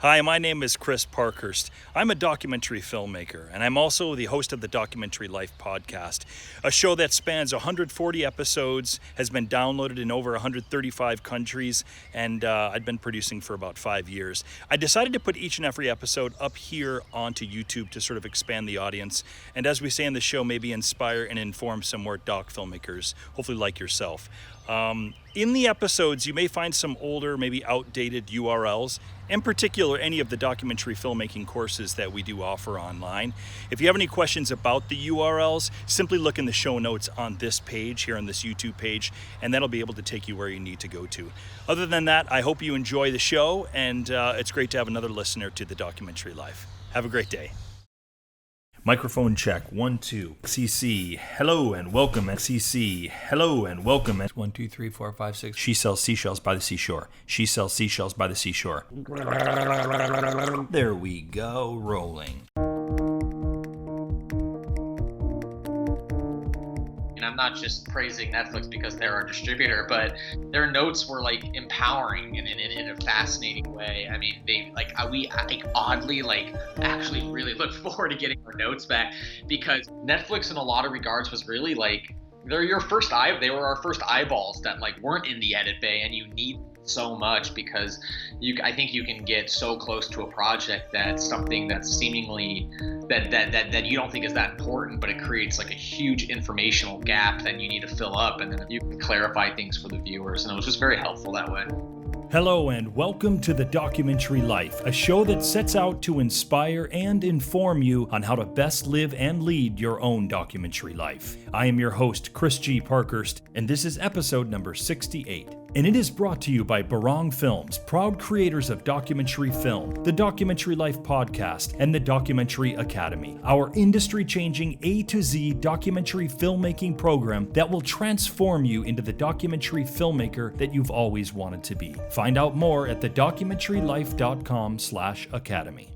Hi, my name is Chris Parkhurst. I'm a documentary filmmaker, and I'm also the host of the Documentary Life podcast, a show that spans 140 episodes, has been downloaded in over 135 countries, and I've been producing for about 5 years. I decided to put each and every episode up here onto YouTube to sort of expand the audience, and as we say in the show, maybe inspire and inform some more doc filmmakers, hopefully like yourself. In the episodes, you may find some older, maybe outdated URLs, in particular any of the documentary filmmaking courses that we do offer online. If you have any questions about the URLs, simply look in the show notes on this page, here on this YouTube page, and that'll be able to take you where you need to go to. Other than that, I hope you enjoy the show, and it's great to have another listener to the Documentary Life. Have a great day. Microphone check, 1, 2. CC, hello and welcome. CC, hello and welcome. 1, 2, 3, 4, 5, 6. She sells seashells by the seashore. She sells seashells by the seashore. There we go, rolling. And I'm not just praising Netflix because they're our distributor, but their notes were like empowering and in a fascinating way. I mean, we oddly actually really look forward to getting our notes back, because Netflix in a lot of regards was really like, they were our first eyeballs that weren't in the edit bay, and you need so much because I think you can get so close to a project that's something that's seemingly that you don't think is that important, but it creates like a huge informational gap that you need to fill up, and then you can clarify things for the viewers, and it was just very helpful that way. Hello and welcome to The Documentary Life, a show that sets out to inspire and inform you on how to best live and lead your own documentary life. I am your host, Chris G. Parkhurst, and this is episode number 68. And it is brought to you by Barong Films, proud creators of documentary film, the Documentary Life podcast, and the Documentary Academy, our industry-changing A to Z documentary filmmaking program that will transform you into the documentary filmmaker that you've always wanted to be. Find out more at thedocumentarylife.com/academy.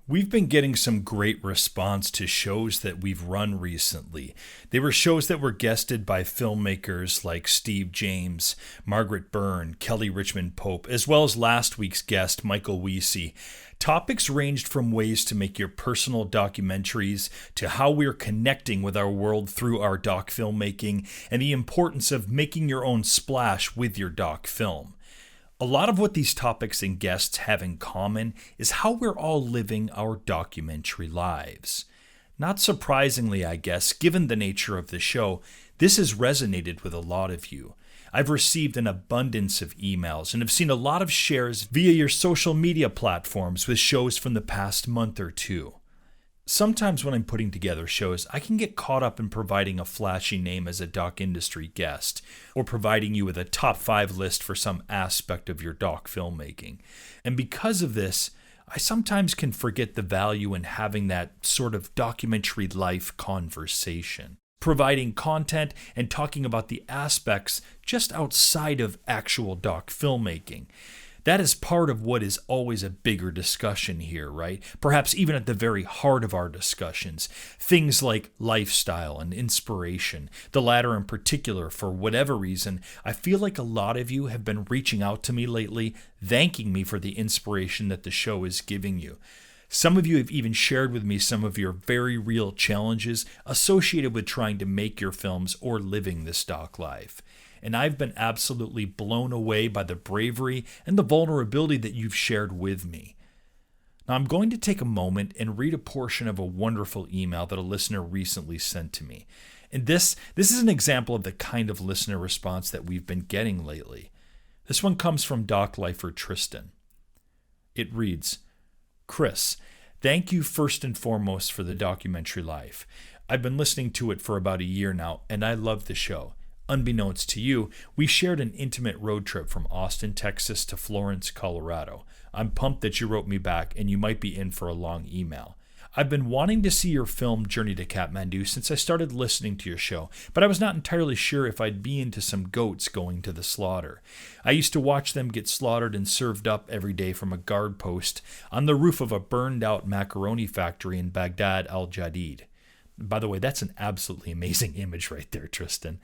We've been getting some great response to shows that we've run recently. They were shows that were guested by filmmakers like Steve James, Margaret Byrne, Kelly Richmond Pope, as well as last week's guest, Michael Weesey. Topics ranged from ways to make your personal documentaries to how we're connecting with our world through our doc filmmaking and the importance of making your own splash with your doc film. A lot of what these topics and guests have in common is how we're all living our documentary lives. Not surprisingly, I guess, given the nature of the show, this has resonated with a lot of you. I've received an abundance of emails and have seen a lot of shares via your social media platforms with shows from the past month or two. Sometimes when I'm putting together shows, I can get caught up in providing a flashy name as a doc industry guest, or providing you with a top 5 list for some aspect of your doc filmmaking. And because of this, I sometimes can forget the value in having that sort of documentary life conversation, providing content and talking about the aspects just outside of actual doc filmmaking. That is part of what is always a bigger discussion here, right? Perhaps even at the very heart of our discussions. Things like lifestyle and inspiration, the latter in particular, for whatever reason, I feel like a lot of you have been reaching out to me lately, thanking me for the inspiration that the show is giving you. Some of you have even shared with me some of your very real challenges associated with trying to make your films or living this doc life. And I've been absolutely blown away by the bravery and the vulnerability that you've shared with me. Now, I'm going to take a moment and read a portion of a wonderful email that a listener recently sent to me. And this is an example of the kind of listener response that we've been getting lately. This one comes from Doc Lifer Tristan. It reads, Chris, thank you first and foremost for the Documentary Life. I've been listening to it for about a year now, and I love the show. Unbeknownst to you, we shared an intimate road trip from Austin, Texas to Florence, Colorado. I'm pumped that you wrote me back, and you might be in for a long email. I've been wanting to see your film Journey to Kathmandu since I started listening to your show, but I was not entirely sure if I'd be into some goats going to the slaughter. I used to watch them get slaughtered and served up every day from a guard post on the roof of a burned-out macaroni factory in Baghdad al-Jadid. By the way, that's an absolutely amazing image right there, Tristan.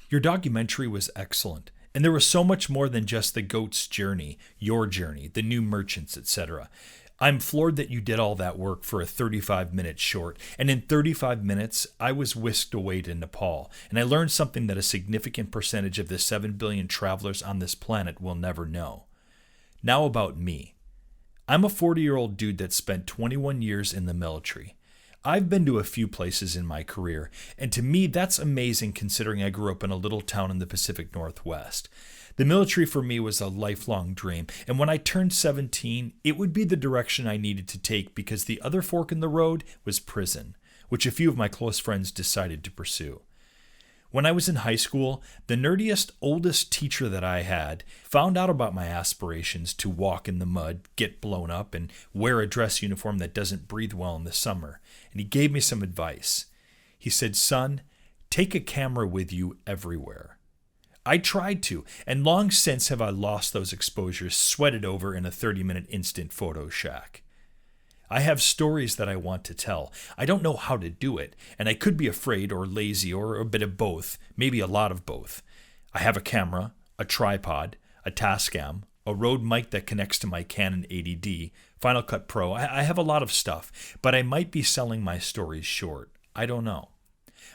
Your documentary was excellent, And there was so much more than just the goat's journey, your journey, the new merchants, etc. I'm floored that you did all that work for a 35-minute short, and in 35 minutes, I was whisked away to Nepal, and I learned something that a significant percentage of the 7 billion travelers on this planet will never know. Now about me. I'm a 40-year-old dude that spent 21 years in the military. I've been to a few places in my career, and to me that's amazing considering I grew up in a little town in the Pacific Northwest. The military for me was a lifelong dream, and when I turned 17, it would be the direction I needed to take because the other fork in the road was prison, which a few of my close friends decided to pursue. When I was in high school, the nerdiest, oldest teacher that I had found out about my aspirations to walk in the mud, get blown up, and wear a dress uniform that doesn't breathe well in the summer, and he gave me some advice. He said, "Son, take a camera with you everywhere." I tried to, and long since have I lost those exposures sweated over in a 30-minute instant photo shack. I have stories that I want to tell. I don't know how to do it, and I could be afraid or lazy or a bit of both, maybe a lot of both. I have a camera, a tripod, a Tascam, a Rode mic that connects to my Canon 80D, Final Cut Pro. I have a lot of stuff, but I might be selling my stories short. I don't know.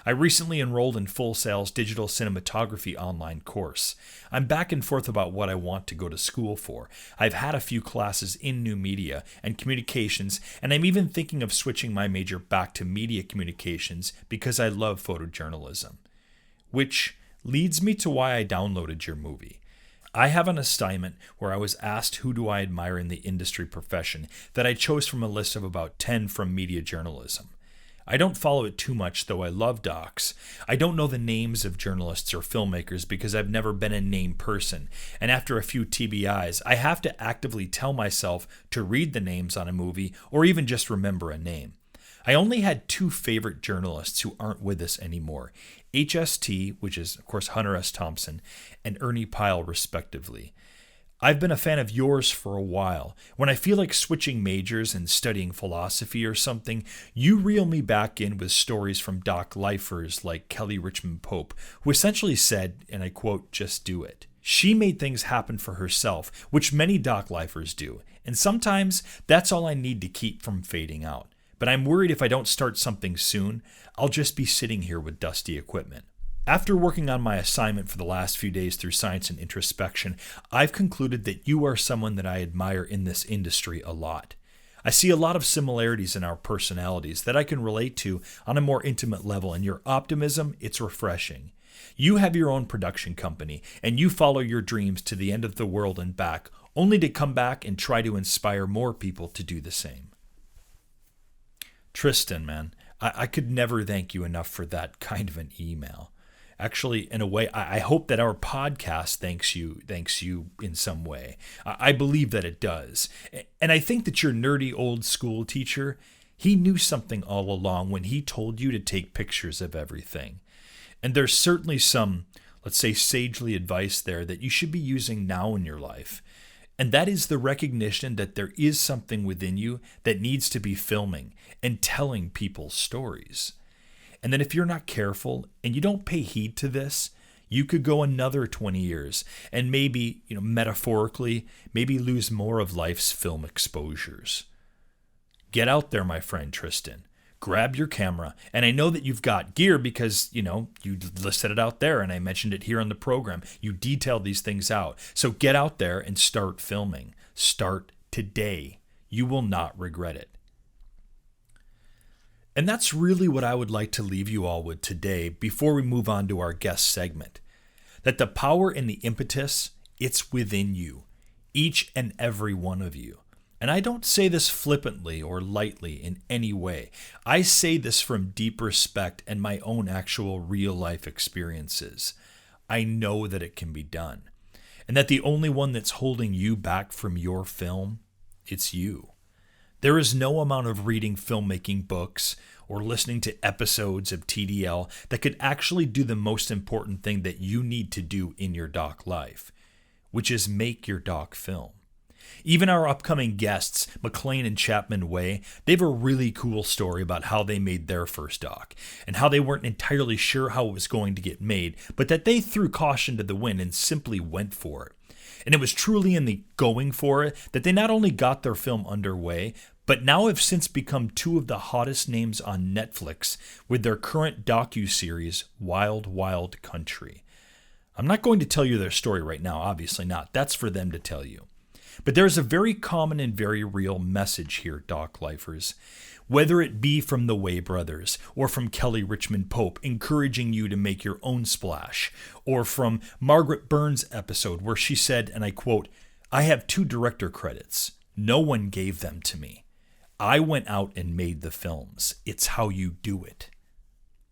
I recently enrolled in Full Sail's digital cinematography online course. I'm back and forth about what I want to go to school for. I've had a few classes in new media and communications, and I'm even thinking of switching my major back to media communications because I love photojournalism. Which leads me to why I downloaded your movie. I have an assignment where I was asked who do I admire in the industry profession that I chose from a list of about 10 from media journalism. I don't follow it too much, though I love docs. I don't know the names of journalists or filmmakers because I've never been a name person, and after a few TBIs, I have to actively tell myself to read the names on a movie or even just remember a name. I only had 2 favorite journalists who aren't with us anymore, HST, which is, of course, Hunter S. Thompson, and Ernie Pyle, respectively. I've been a fan of yours for a while. When I feel like switching majors and studying philosophy or something, you reel me back in with stories from doc lifers like Kelly Richmond Pope, who essentially said, and I quote, "just do it." She made things happen for herself, which many doc lifers do, and sometimes that's all I need to keep from fading out. But I'm worried if I don't start something soon, I'll just be sitting here with dusty equipment. After working on my assignment for the last few days through science and introspection, I've concluded that you are someone that I admire in this industry a lot. I see a lot of similarities in our personalities that I can relate to on a more intimate level, and your optimism, it's refreshing. You have your own production company, and you follow your dreams to the end of the world and back, only to come back and try to inspire more people to do the same. Tristan, man, I could never thank you enough for that kind of an email. Actually, in a way, I hope that our podcast thanks you in some way. I believe that it does. And I think that your nerdy old school teacher, he knew something all along when he told you to take pictures of everything. And there's certainly some, let's say, sagely advice there that you should be using now in your life. And that is the recognition that there is something within you that needs to be filming and telling people's stories. And then if you're not careful and you don't pay heed to this, you could go another 20 years and maybe, metaphorically, maybe lose more of life's film exposures. Get out there, my friend Tristan. Grab your camera. And I know that you've got gear because, you listed it out there and I mentioned it here on the program. You detailed these things out. So get out there and start filming. Start today. You will not regret it. And that's really what I would like to leave you all with today before we move on to our guest segment. That the power and the impetus, it's within you, each and every one of you. And I don't say this flippantly or lightly in any way. I say this from deep respect and my own actual real life experiences. I know that it can be done. And that the only one that's holding you back from your film, it's you. There is no amount of reading filmmaking books or listening to episodes of TDL that could actually do the most important thing that you need to do in your doc life, which is make your doc film. Even our upcoming guests, Maclain and Chapman Way, they have a really cool story about how they made their first doc and how they weren't entirely sure how it was going to get made, but that they threw caution to the wind and simply went for it. And it was truly in the going for it that they not only got their film underway, but now have since become two of the hottest names on Netflix with their current docuseries, Wild Wild Country. I'm not going to tell you their story right now, obviously not. That's for them to tell you. But there's a very common and very real message here, Doc Lifers. Whether it be from the Way brothers, or from Kelly Richmond Pope encouraging you to make your own splash, or from Margaret Burns' episode where she said, and I quote, "I have 2 director credits. No one gave them to me. I went out and made the films. It's how you do it."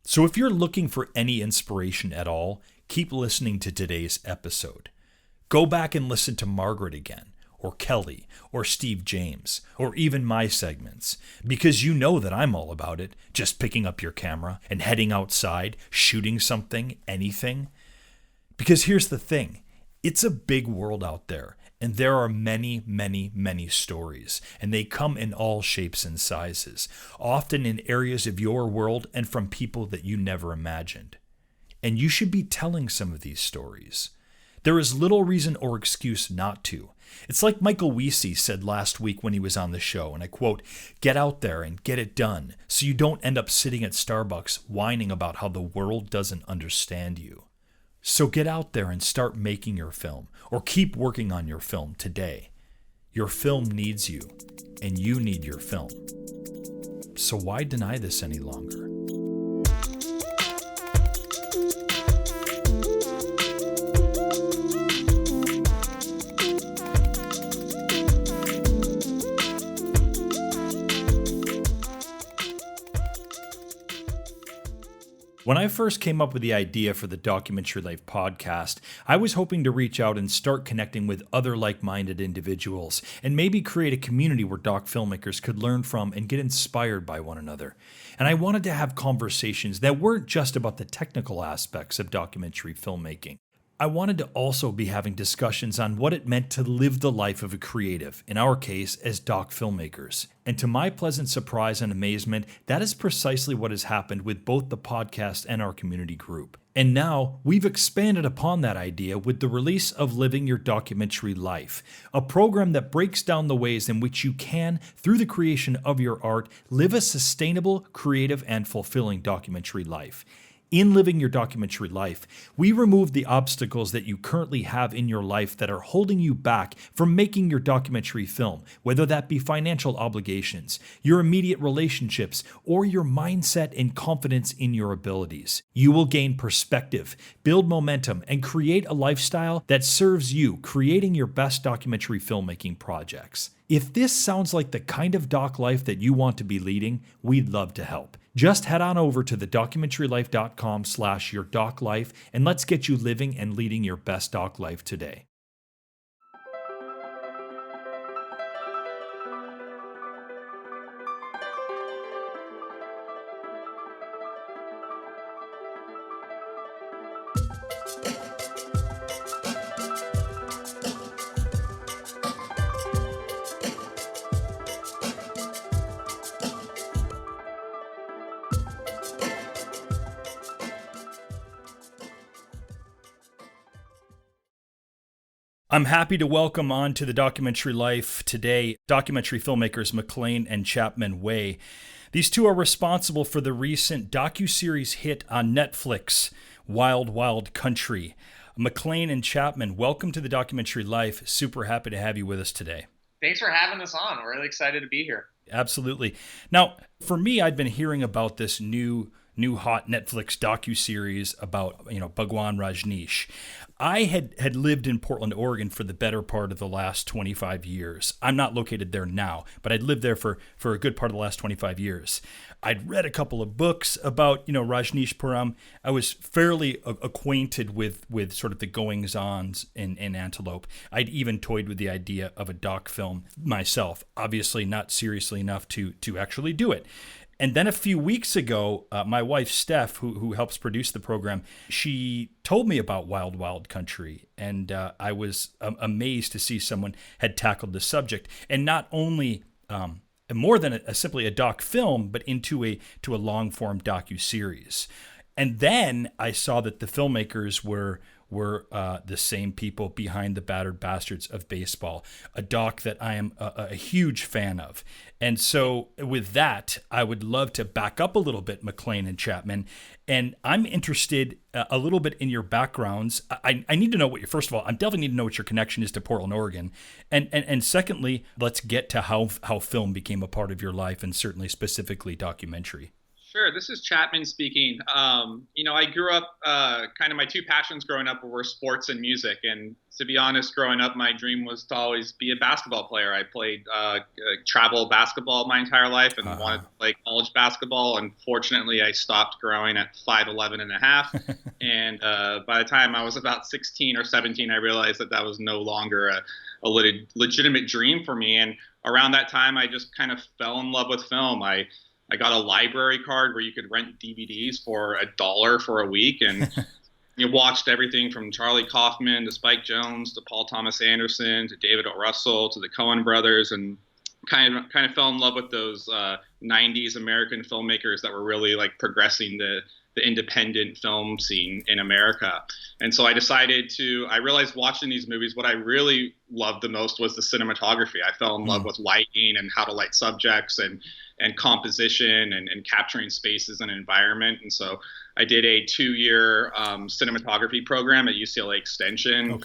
So if you're looking for any inspiration at all, keep listening to today's episode. Go back and listen to Margaret again, or Kelly, or Steve James, or even my segments, because you know that I'm all about it, just picking up your camera and heading outside, shooting something, anything. Because here's the thing, it's a big world out there, and there are many, many, many stories, and they come in all shapes and sizes, often in areas of your world and from people that you never imagined. And you should be telling some of these stories. There is little reason or excuse not to. It's like Michael Weesey said last week when he was on the show, and I quote, "Get out there and get it done so you don't end up sitting at Starbucks whining about how the world doesn't understand you." So get out there and start making your film, or keep working on your film today. Your film needs you, and you need your film. So why deny this any longer? When I first came up with the idea for the Documentary Life podcast, I was hoping to reach out and start connecting with other like-minded individuals and maybe create a community where doc filmmakers could learn from and get inspired by one another. And I wanted to have conversations that weren't just about the technical aspects of documentary filmmaking. I wanted to also be having discussions on what it meant to live the life of a creative, in our case, as doc filmmakers. And to my pleasant surprise and amazement, that is precisely what has happened with both the podcast and our community group. And now, we've expanded upon that idea with the release of Living Your Documentary Life, a program that breaks down the ways in which you can, through the creation of your art, live a sustainable, creative, and fulfilling documentary life. In Living Your Documentary Life, we remove the obstacles that you currently have in your life that are holding you back from making your documentary film, whether that be financial obligations, your immediate relationships, or your mindset and confidence in your abilities. You will gain perspective, build momentum, and create a lifestyle that serves you, creating your best documentary filmmaking projects. If this sounds like the kind of doc life that you want to be leading, we'd love to help. Just head on over to thedocumentarylife.com/yourdoclife and let's get you living and leading your best doc life today. I'm happy to welcome on to the Documentary Life today documentary filmmakers Maclain and Chapman Way. These two are responsible for the recent docuseries hit on Netflix, Wild Wild Country. Maclain and Chapman, welcome to the Documentary Life. Super happy to have you with us today. Thanks for having us on. We're really excited to be here. Absolutely. Now, for me, I'd been hearing about this new hot Netflix docuseries about, Bhagwan Rajneesh. I had lived in Portland, Oregon for the better part of the last 25 years. I'm not located there now, but I'd lived there for a good part of the last 25 years. I'd read a couple of books about, Rajneesh Puram. I was fairly acquainted with sort of the goings-ons in Antelope. I'd even toyed with the idea of a doc film myself, obviously not seriously enough to actually do it. And then a few weeks ago, my wife, Steph, who helps produce the program, she told me about Wild Wild Country. And I was amazed to see someone had tackled the subject. And not only more than simply a doc film, but into a long-form docuseries. And then I saw that the filmmakers were the same people behind the Battered Bastards of Baseball, a doc that I am a huge fan of. And so with that, I would love to back up a little bit, Maclain and Chapman. And I'm interested a little bit in your backgrounds. I need to know what first of all, I definitely need to know what your connection is to Portland, Oregon. And secondly, let's get to how film became a part of your life, and certainly specifically documentary. Sure. This is Chapman speaking. I grew up, kind of my two passions growing up were sports and music. And to be honest, growing up, my dream was to always be a basketball player. I played travel basketball my entire life and wanted to play college basketball. Unfortunately, I stopped growing at 5'11 and a half. And by the time I was about 16 or 17, I realized that was no longer a legitimate dream for me. And around that time, I just kind of fell in love with film. I got a library card where you could rent DVDs for $1 for a week, and you watched everything from Charlie Kaufman to Spike Jonze to Paul Thomas Anderson to David O. Russell to the Coen brothers, and kind of fell in love with those 90s American filmmakers that were really like progressing the independent film scene in America. And so I realized watching these movies, what I really loved the most was the cinematography. I fell in love with lighting and how to light subjects and composition and capturing spaces and environment. And so I did a 2-year cinematography program at UCLA Extension,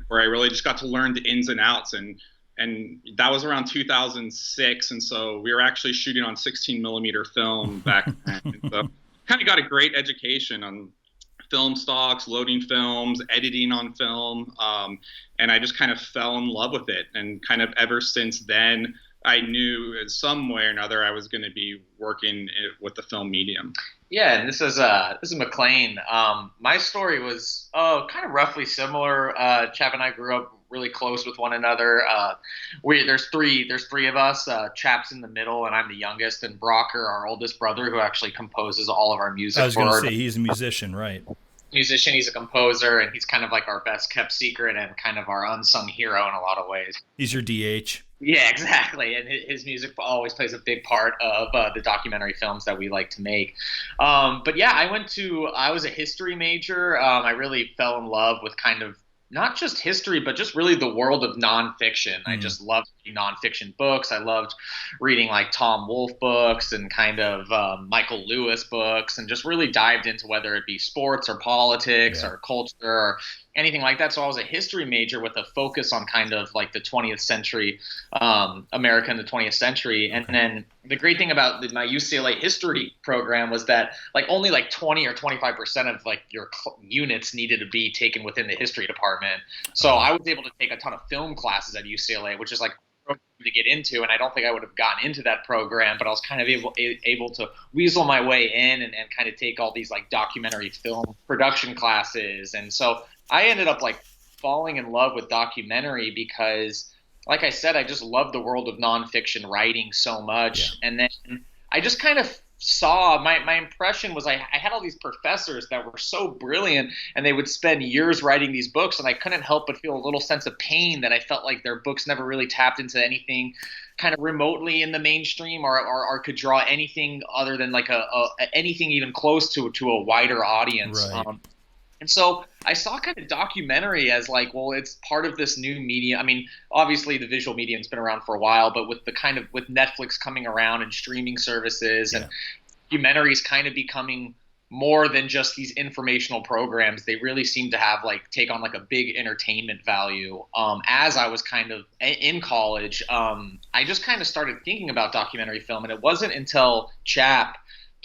where I really just got to learn the ins and outs. And that was around 2006. And so we were actually shooting on 16 millimeter film back then. And so kind of got a great education on film stocks, loading films, editing on film. And I just kind of fell in love with it. And kind of ever since then, I knew in some way or another I was going to be working with the film medium. Yeah, and this is Maclain. My story was kind of roughly similar. Chap and I grew up really close with one another. There's three of us. Chap's in the middle, and I'm the youngest. And Brocker, our oldest brother, who actually composes all of our music. I was going to say he's a musician, right? Musician, he's a composer, and he's kind of like our best kept secret and kind of our unsung hero in a lot of ways. He's your DH. Yeah, exactly. And his music always plays a big part of the documentary films that we like to make. But yeah, I was a history major. I really fell in love with kind of not just history, but just really the world of nonfiction. I just loved reading nonfiction books. I loved reading like Tom Wolfe books and kind of Michael Lewis books, and just really dived into whether it be sports or politics or culture or anything like that. So I was a history major with a focus on kind of like the 20th century, America in the 20th century. And then the great thing about my UCLA history program was that like only like 20 or 25% of like your units needed to be taken within the history department. So I was able to take a ton of film classes at UCLA, which is like to get into, and I don't think I would have gotten into that program, but I was kind of able to weasel my way in and kind of take all these like documentary film production classes. And so I ended up like falling in love with documentary because, like I said, I just love the world of nonfiction writing so much. And then I just kind of saw my impression was I had all these professors that were so brilliant, and they would spend years writing these books, and I couldn't help but feel a little sense of pain that I felt like their books never really tapped into anything kind of remotely in the mainstream or could draw anything other than like anything even close to a wider audience. Right. And so I saw kind of documentary as like, well, it's part of this new media. I mean, obviously the visual medium's been around for a while, but with Netflix coming around and streaming services and documentaries kind of becoming more than just these informational programs, they really seem to have like take on like a big entertainment value. As I was kind of in college, I just kind of started thinking about documentary film, and it wasn't until Chap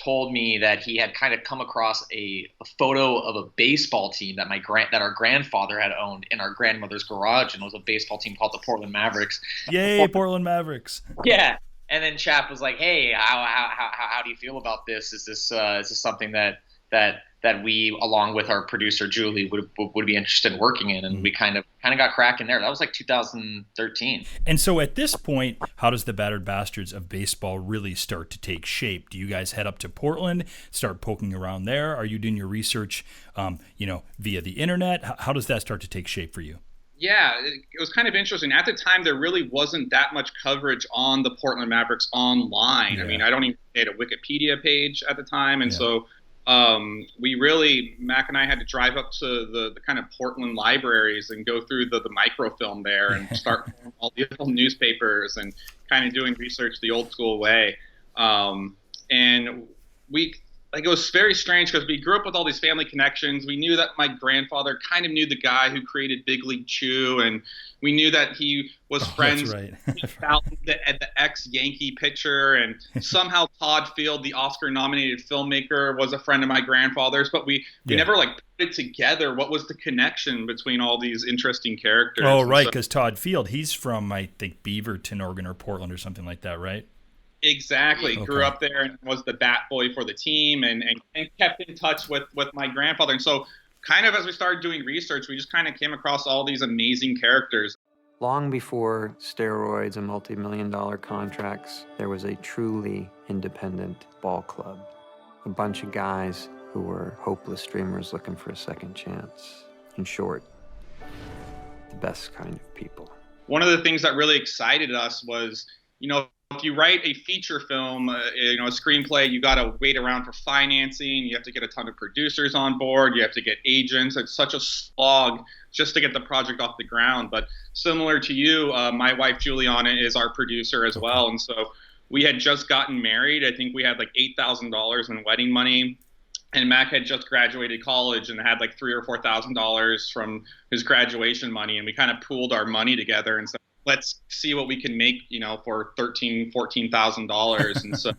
told me that he had kind of come across a photo of a baseball team that our grandfather had owned in our grandmother's garage, and it was a baseball team called the Portland Mavericks. Yay, Portland Mavericks! Yeah, and then Chap was like, "Hey, how do you feel about this? Is this something that that we, along with our producer Julie, would be interested in working in, and we kind of got cracking there. That was like 2013. And so at this point, how does the Battered Bastards of Baseball really start to take shape? Do you guys head up to Portland, start poking around there? Are you doing your research, via the internet? How does that start to take shape for you? Yeah, it was kind of interesting. At the time, there really wasn't that much coverage on the Portland Mavericks online. Yeah. I mean, I don't even have a Wikipedia page at the time. And so Mac and I had to drive up to the kind of Portland libraries and go through the microfilm there and start all the old newspapers and kind of doing research the old school way. And it was very strange because we grew up with all these family connections. We knew that my grandfather kind of knew the guy who created Big League Chew, and we knew that he was friends with the ex-Yankee pitcher, and somehow Todd Field, the Oscar-nominated filmmaker, was a friend of my grandfather's, but we never put it together. What was the connection between all these interesting characters? Oh, right, because Todd Field, he's from, I think, Beaverton, Oregon, or Portland or something like that, right? Exactly. Okay. Grew up there and was the bat boy for the team and kept in touch with my grandfather. And so kind of as we started doing research, we just kind of came across all these amazing characters. Long before steroids and multi-million-dollar contracts, there was a truly independent ball club. A bunch of guys who were hopeless dreamers looking for a second chance. In short, the best kind of people. One of the things that really excited us was, if you write a feature film, a screenplay, you got to wait around for financing. You have to get a ton of producers on board. You have to get agents. It's such a slog just to get the project off the ground. But similar to you, my wife Juliana is our producer as well. And so we had just gotten married. I think we had like $8,000 in wedding money. And Mac had just graduated college and had like $3,000 or $4,000 from his graduation money. And we kind of pooled our money together and said, let's see what we can make, for $13,000, $14,000. And so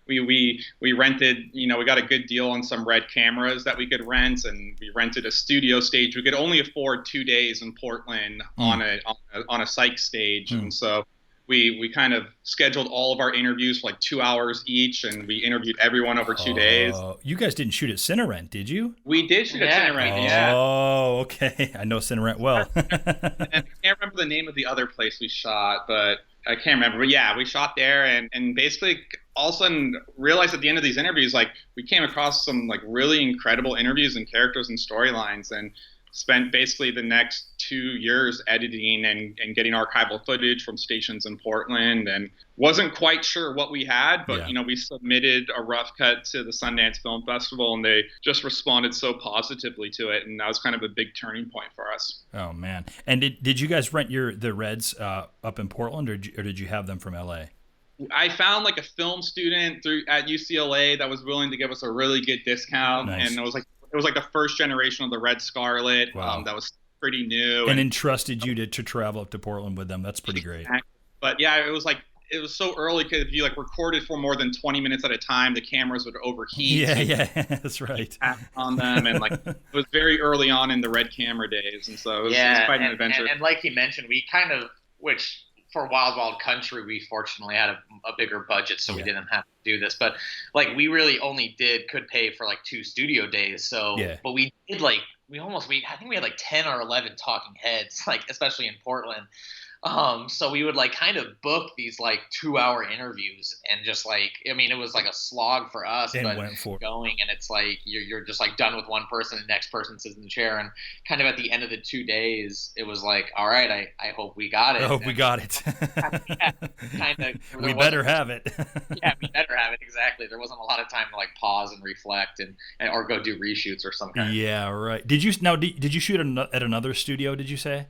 we rented, we got a good deal on some Red cameras that we could rent, and we rented a studio stage. We could only afford 2 days in Portland on a psych stage. And so we kind of scheduled all of our interviews for like 2 hours each, and we interviewed everyone over 2 days. You guys didn't shoot at Cinerent, did you? We did shoot at Cinerent, yeah. Oh, okay. I know Cinerent well. And I can't remember the name of the other place we shot, but I can't remember. But yeah, we shot there, and basically all of a sudden realized at the end of these interviews, like we came across some like really incredible interviews and characters and storylines, and spent basically the next 2 years editing and getting archival footage from stations in Portland, and wasn't quite sure what we had, but we submitted a rough cut to the Sundance Film Festival, and they just responded so positively to it, and that was kind of a big turning point for us. Oh man! And did you guys rent the Reds up in Portland, or did you have them from LA? I found like a film student at UCLA that was willing to give us a really good discount, Nice. And it was like the first generation of the Red Scarlet. Wow. That was pretty new. And entrusted you to travel up to Portland with them. That's pretty great. But yeah, it was so early because if you like recorded for more than 20 minutes at a time, the cameras would overheat. Yeah, that's right. On them, and like it was very early on in the Red camera days, and so it was quite an adventure. And like he mentioned, we kind of, which for Wild Wild Country, we fortunately had a bigger budget, so we didn't have to do this. But like we really only could pay for like 2 studio days. So, but we did I think we had like 10 or 11 talking heads, like especially in Portland. So we would like kind of book these like 2-hour interviews, and just like, I mean, it was like a slog for us, and but went for going, and it's like you're just like done with one person, the next person sits in the chair, and kind of at the end of the 2 days, it was like, all right, I hope we got it. I hope we got it. Kind of. We better have it. Yeah, we better have it, exactly. There wasn't a lot of time to like pause and reflect and or go do reshoots or something. Yeah, right. Did you shoot at another studio? Did you say?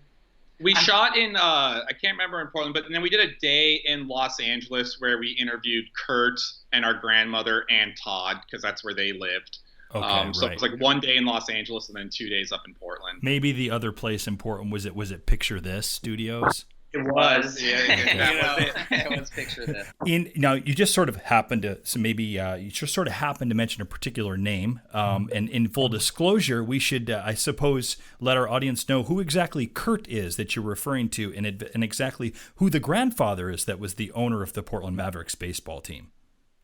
We shot in, I can't remember in Portland, but then we did a day in Los Angeles where we interviewed Kurt and our grandmother and Todd, because that's where they lived. Okay, so it was like 1 day in Los Angeles and then 2 days up in Portland. Maybe the other place in Portland, was it Picture This Studios? It was. It was Picture This. Now, you just sort of happened to, you just sort of happened to mention a particular name. And in full disclosure, we should, I suppose, let our audience know who exactly Kurt is that you're referring to, and exactly who the grandfather is that was the owner of the Portland Mavericks baseball team.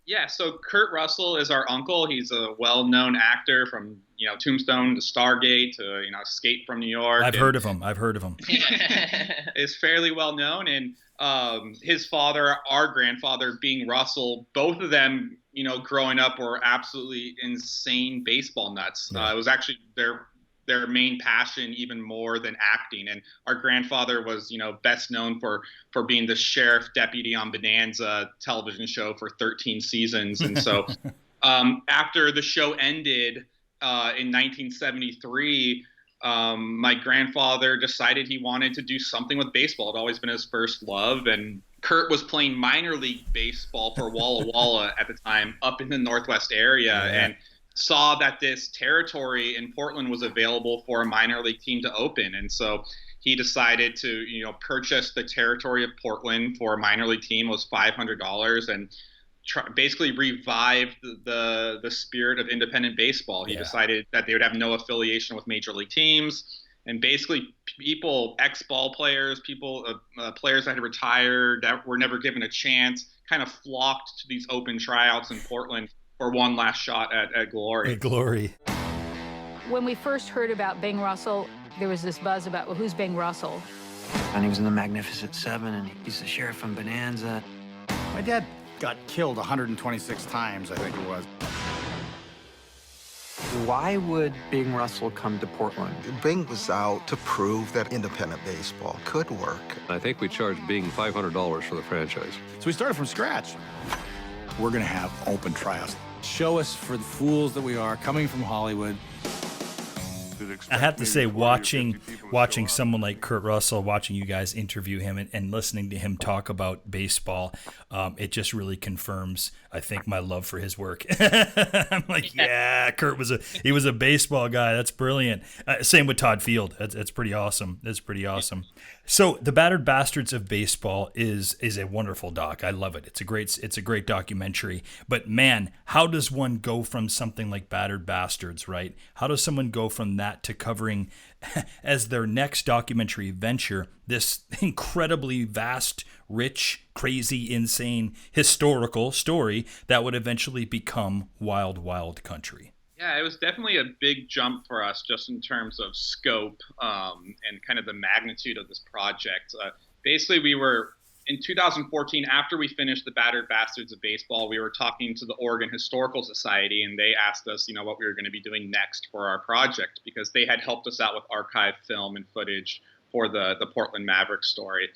Yeah, so Kurt Russell is our uncle. He's a well-known actor from, Tombstone to Stargate to, Escape from New York. I've heard of him. Is fairly well known. And his father, our grandfather, being Russell, both of them, growing up were absolutely insane baseball nuts. Yeah. It was actually their main passion, even more than acting. And our grandfather was, best known for being the sheriff deputy on Bonanza television show for 13 seasons. And so after the show ended in 1973, my grandfather decided he wanted to do something with baseball. It had always been his first love. And Kurt was playing minor league baseball for Walla Walla at the time up in the Northwest area. Yeah. And saw that this territory in Portland was available for a minor league team to open. And so he decided to, purchase the territory of Portland for a minor league team. It was $500 and basically revived the spirit of independent baseball. He decided that they would have no affiliation with major league teams. And basically people, ex-ball players, players that had retired, that were never given a chance, kind of flocked to these open tryouts in Portland for one last shot at glory. At glory. When we first heard about Bing Russell, there was this buzz about, well, who's Bing Russell? And he was in the Magnificent Seven, and he's the sheriff from Bonanza. My dad got killed 126 times, I think it was. Why would Bing Russell come to Portland? Bing was out to prove that independent baseball could work. I think we charged Bing $500 for the franchise. So we started from scratch. We're gonna have open tryouts. Show us for the fools that we are, coming from Hollywood. I have to say, watching someone like Kurt Russell, watching you guys interview him and listening to him talk about baseball, it just really confirms, I think, my love for his work. I'm like, yeah, Kurt was a baseball guy. That's brilliant. Same with Todd Field. That's pretty awesome. That's pretty awesome. So the Battered Bastards of Baseball is a wonderful doc. I love it. It's a great documentary. But man, how does one go from something like Battered Bastards, right? How does someone go from that to covering as their next documentary venture this incredibly vast, rich, crazy, insane historical story that would eventually become Wild Wild Country? Yeah, it was definitely a big jump for us just in terms of scope and kind of the magnitude of this project. Basically, we were, in 2014, after we finished the Battered Bastards of Baseball, we were talking to the Oregon Historical Society, and they asked us, what we were going to be doing next for our project, because they had helped us out with archive film and footage for the Portland Mavericks story.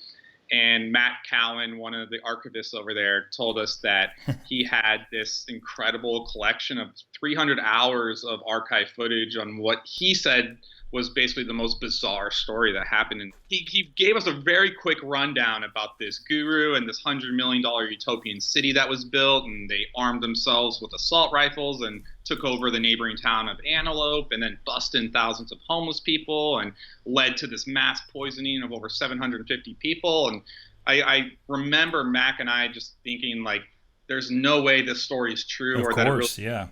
And Matt Cowan, one of the archivists over there, told us that he had this incredible collection of 300 hours of archive footage on what he said was basically the most bizarre story that happened. And he gave us a very quick rundown about this guru and this $100 million utopian city that was built. And they armed themselves with assault rifles and took over the neighboring town of Antelope and then busted thousands of homeless people and led to this mass poisoning of over 750 people. And I remember Mac and I just thinking, like, there's no way this story is true. Of course, yeah.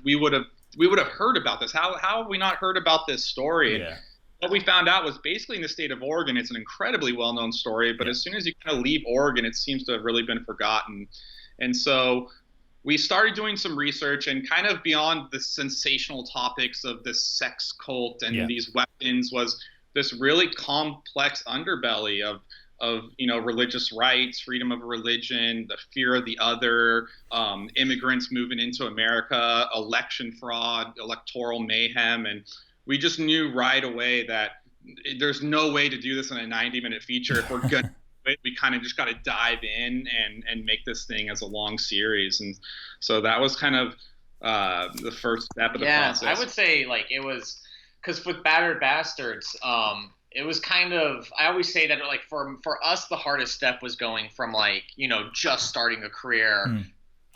We would have heard about this. How have we not heard about this story? Yeah. And what we found out was basically in the state of Oregon, it's an incredibly well-known story, but as soon as you kind of leave Oregon, it seems to have really been forgotten. And so we started doing some research, and kind of beyond the sensational topics of this sex cult and these weapons was this really complex underbelly of religious rights, freedom of religion, the fear of the other, immigrants moving into America, election fraud, electoral mayhem. And we just knew right away that there's no way to do this in a 90-minute feature. If we're going to do it, we kind of just got to dive in and make this thing as a long series. And so that was kind of the first step of the process. Yeah, I would say, like, it was – because with Battered Bastards it was kind of, I always say that, like, for us, the hardest step was going from, like, just starting a career,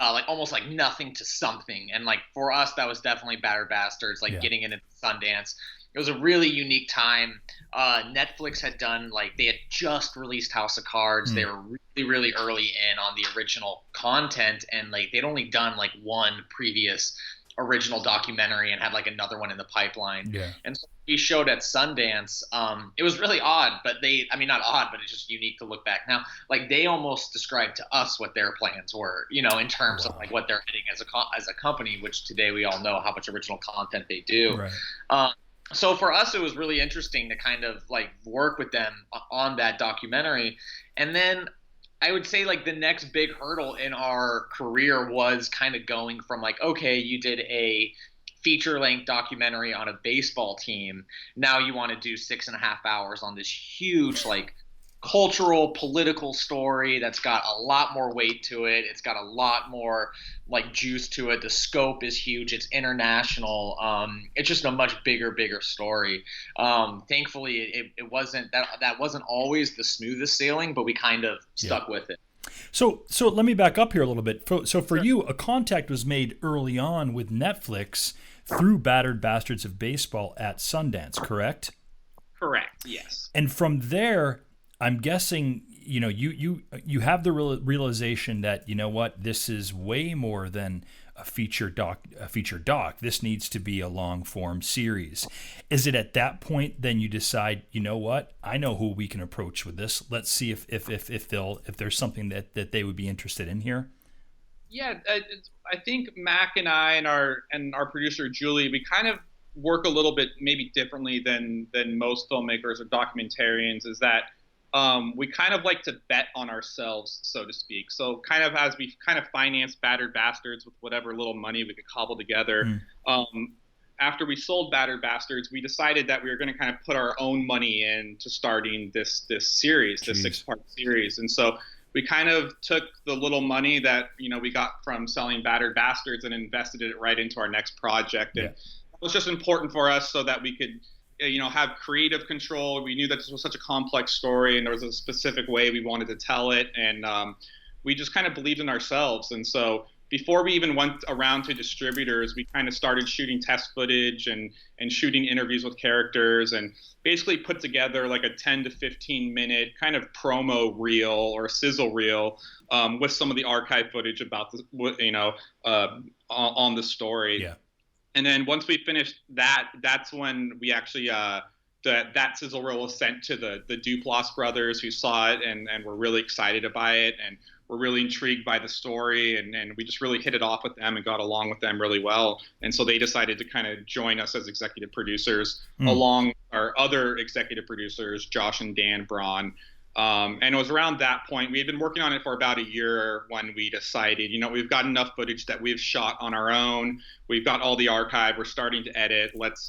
like almost like nothing to something. And, like, for us, that was definitely Battered Bastards, like getting into Sundance. It was a really unique time. Netflix had done, like, they had just released House of Cards. They were really, really early in on the original content. And, like, they'd only done, like, one previous original documentary and had like another one in the pipeline. Yeah. And so we showed at Sundance. It was really odd, but not odd, but it's just unique to look back now. Like they almost described to us what their plans were, in terms of like what they're heading as a company, which today we all know how much original content they do. Right. So for us, it was really interesting to kind of like work with them on that documentary. And then I would say like the next big hurdle in our career was kind of going from like, okay, you did a feature-length documentary on a baseball team. Now you want to do 6.5 hours on this huge like cultural, political story that's got a lot more weight to it. It's got a lot more like juice to it. The scope is huge. It's international. It's just a much bigger story. Thankfully, it wasn't that wasn't always the smoothest sailing, but we kind of stuck with it. So let me back up here a little bit. So for you, a contact was made early on with Netflix through Battered Bastards of Baseball at Sundance, correct? Correct. Yes. And from there, I'm guessing, you have the realization that, this is way more than a feature doc. This needs to be a long form series. Is it at that point then you decide, I know who we can approach with this. Let's see if there's something that they would be interested in here? Yeah, I think Mac and I and our producer Julie, we kind of work a little bit maybe differently than most filmmakers or documentarians. Is that we kind of like to bet on ourselves, so to speak. So kind of as we kind of financed Battered Bastards with whatever little money we could cobble together, after we sold Battered Bastards, we decided that we were going to kind of put our own money into starting this series, this 6-part series. And so we kind of took the little money that, we got from selling Battered Bastards and invested it right into our next project. And it was just important for us so that we could have creative control. We knew that this was such a complex story and there was a specific way we wanted to tell it. And we just kind of believed in ourselves. And so before we even went around to distributors, we kind of started shooting test footage and shooting interviews with characters and basically put together like a 10 to 15 minute kind of promo reel or sizzle reel with some of the archive footage about on the story. Yeah. And then once we finished that, that's when we actually that sizzle reel was sent to the Duplass brothers, who saw it and were really excited by it and were really intrigued by the story. And we just really hit it off with them and got along with them really well. And so they decided to kind of join us as executive producers along our other executive producers, Josh and Dan Braun. And it was around that point, we had been working on it for about a year when we decided, we've got enough footage that we've shot on our own. We've got all the archive. We're starting to edit. Let's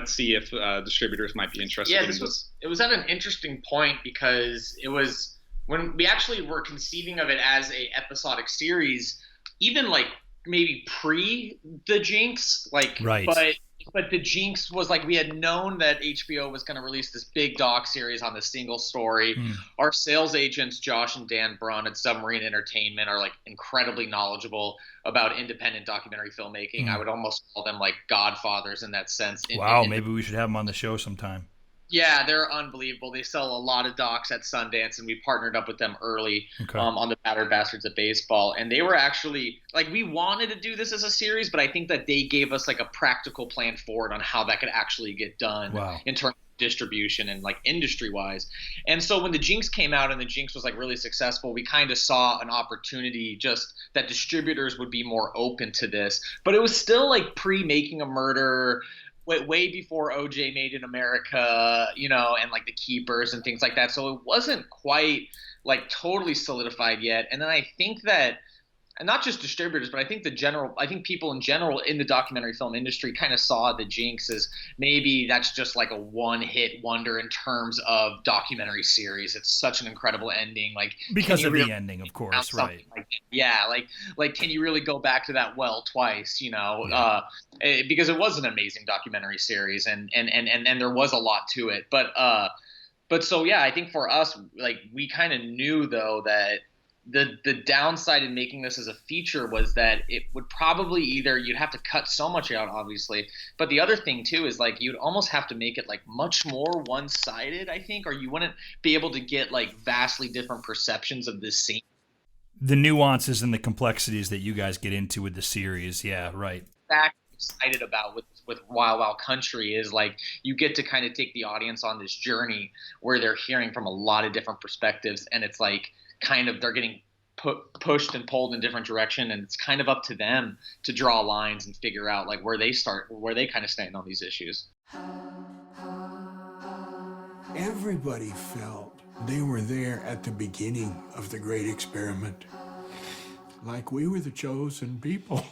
see if distributors might be interested in this. It was at an interesting point because it was when we actually were conceiving of it as a episodic series, even like maybe pre the Jinx, like, right. But the Jinx was like, we had known that HBO was going to release this big doc series on the single story. Our sales agents, Josh and Dan Braun at Submarine Entertainment, are like incredibly knowledgeable about independent documentary filmmaking. I would almost call them like godfathers in that sense. Wow, maybe we should have them on the show sometime. Yeah, they're unbelievable. They sell a lot of docs at Sundance, and we partnered up with them early on the Battered Bastards of Baseball. And they were actually like, we wanted to do this as a series, but I think that they gave us like a practical plan forward on how that could actually get done in terms of distribution and like industry wise. And so when the Jinx came out and the Jinx was like really successful, we kind of saw an opportunity just that distributors would be more open to this. But it was still like pre-Making a Murder, way before OJ Made in America, and like The Keepers and things like that. So it wasn't quite like totally solidified yet. And then I think that, and not just distributors, but I think people in general in the documentary film industry kind of saw the Jinx as maybe that's just like a one-hit wonder in terms of documentary series. It's such an incredible ending, like because of the ending, of course, right? Like can you really go back to that well twice? Because it was an amazing documentary series, and there was a lot to it. But so yeah, I think for us, like we kind of knew though that the downside in making this as a feature was that it would probably you'd have to cut so much out, obviously. But the other thing too is like you'd almost have to make it like much more one-sided, I think, or you wouldn't be able to get like vastly different perceptions of this scene. The nuances and the complexities that you guys get into with the series. Yeah, right. fact excited about with Wild Wild Country is like you get to kind of take the audience on this journey where they're hearing from a lot of different perspectives, and it's like kind of they're getting pushed and pulled in different direction, and it's kind of up to them to draw lines and figure out like where they kind of stand on these issues. Everybody felt they were there at the beginning of the great experiment, like we were the chosen people.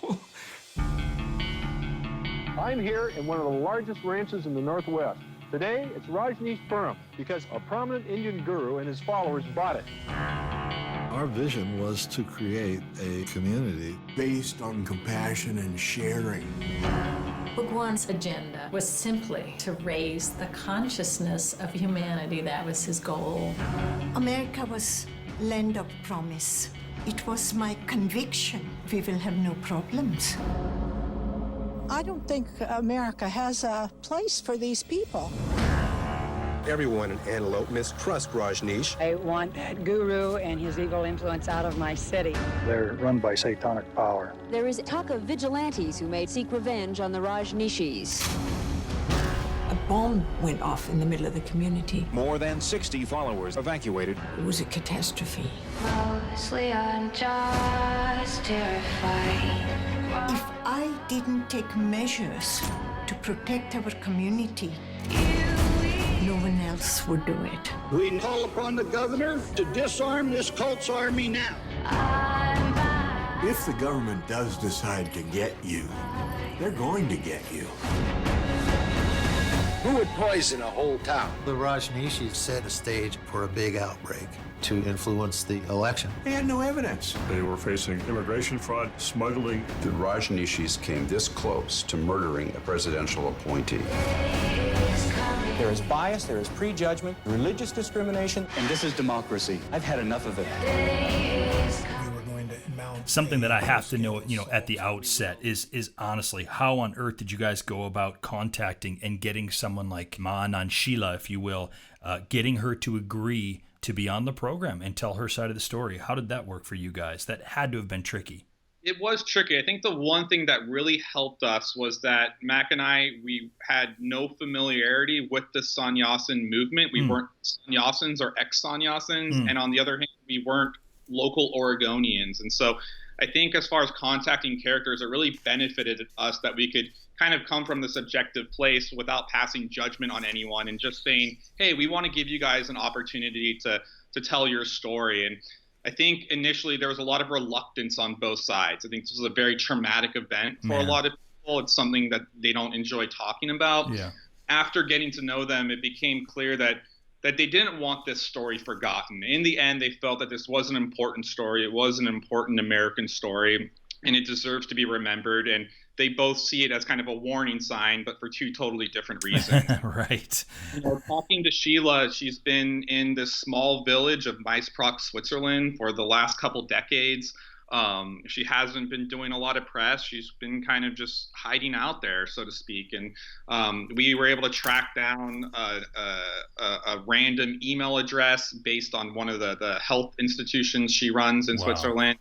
I'm here in one of the largest ranches in the Northwest. Today, it's Rajneeshpuram because a prominent Indian guru and his followers bought it. Our vision was to create a community Based on compassion and sharing. Bhagwan's agenda was simply to raise the consciousness of humanity. That was his goal. America was land of promise. It was my conviction we will have no problems. I don't think America has a place for these people. Everyone in Antelope mistrusts Rajneesh. I want that guru and his evil influence out of my city. They're run by satanic power. There is talk of vigilantes who may seek revenge on the Rajneeshis. A bomb went off in the middle of the community. More than 60 followers evacuated. It was a catastrophe. Mostly unjust, terrified. If I didn't take measures to protect our community, no one else would do it. We call upon the governor to disarm this cult's army now. If the government does decide to get you, they're going to get you. Who would poison a whole town? The Rajneeshis set a stage for a big outbreak to influence the election. They had no evidence. They were facing immigration fraud, smuggling. The Rajneeshis came this close to murdering a presidential appointee. There is bias, there is prejudgment, religious discrimination, and this is democracy. I've had enough of it. Something that I have to know, at the outset is honestly, how on earth did you guys go about contacting and getting someone like Ma Anand Sheela, if you will, getting her to agree to be on the program and tell her side of the story? How did that work for you guys? That had to have been tricky. It was tricky. I think the one thing that really helped us was that Mac and I, we had no familiarity with the sannyasin movement. We weren't sannyasins or ex-sannyasins. And on the other hand, we weren't local Oregonians. And so I think as far as contacting characters, it really benefited us that we could kind of come from this objective place without passing judgment on anyone and just saying, hey, we want to give you guys an opportunity to tell your story. And I think initially there was a lot of reluctance on both sides. I think this was a very traumatic event for a lot of people. It's something that they don't enjoy talking about. Yeah. After getting to know them, it became clear that they didn't want this story forgotten. In the end, they felt that this was an important story. It was an important American story, and it deserves to be remembered. And they both see it as kind of a warning sign, but for two totally different reasons. Right. Talking to Sheila, she's been in this small village of Maisproch, Switzerland for the last couple decades. She hasn't been doing a lot of press. She's been kind of just hiding out there, so to speak. And we were able to track down a random email address based on one of the health institutions she runs in Switzerland.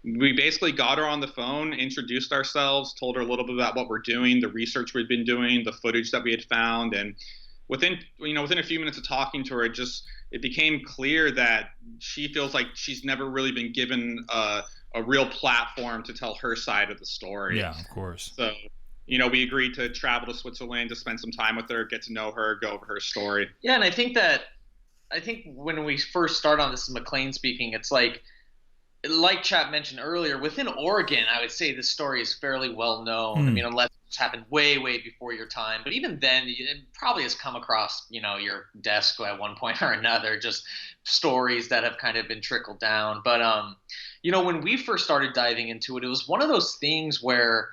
We basically got her on the phone, introduced ourselves, told her a little bit about what we're doing, the research we'd been doing, the footage that we had found. And within a few minutes of talking to her, it became clear that she feels like she's never really been given a real platform to tell her side of the story. Yeah, of course. So, we agreed to travel to Switzerland to spend some time with her, get to know her, go over her story. Yeah, and I think when we first start on this, Maclain speaking, it's like Chap mentioned earlier, within Oregon, I would say this story is fairly well known. I mean, unless it's happened way, way before your time. But even then, it probably has come across, your desk at one point or another, just stories that have kind of been trickled down. But, when we first started diving into it, it was one of those things where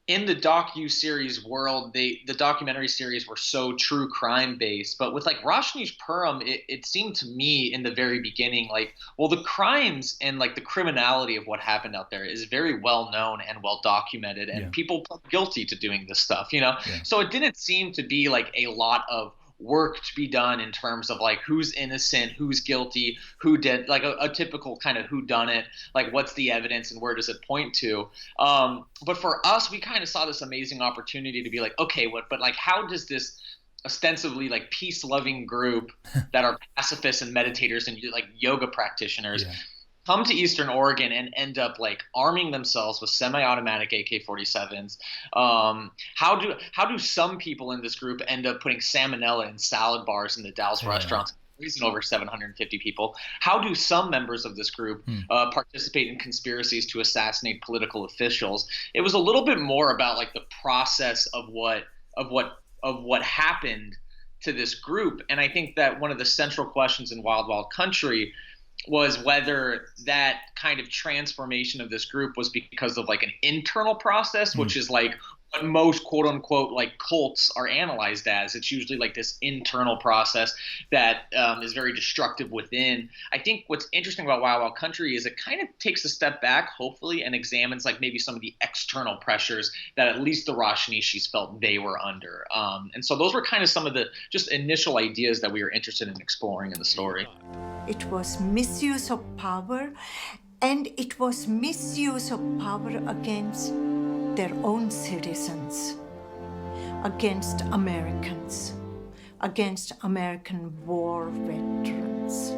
in the docu-series world, the documentary series were so true crime based, but with like Rajneeshpuram, it seemed to me in the very beginning, like, well, the crimes and like the criminality of what happened out there is very well known and well documented, and people pled guilty to doing this stuff, Yeah. So it didn't seem to be like a lot of work to be done in terms of like who's innocent, who's guilty, who did, like a typical kind of who done it, like what's the evidence and where does it point to. But for us, we kind of saw this amazing opportunity to be like, okay, but like how does this ostensibly like peace-loving group that are pacifists and meditators and like yoga practitioners come to Eastern Oregon and end up like arming themselves with semi-automatic AK-47s. How do some people in this group end up putting salmonella in salad bars in the Dallas restaurants, raising over 750 people? How do some members of this group participate in conspiracies to assassinate political officials? It was a little bit more about like the process of what happened to this group. And I think that one of the central questions in Wild Wild Country was whether that kind of transformation of this group was because of like an internal process, which is like what most quote unquote like cults are analyzed as. It's usually like this internal process that is very destructive within. I think what's interesting about Wild Wild Country is it kind of takes a step back, hopefully, and examines like maybe some of the external pressures that at least the Rajneeshis felt they were under. And so those were kind of some of the just initial ideas that we were interested in exploring in the story. It was misuse of power, and it was misuse of power against their own citizens, against Americans, against American war veterans.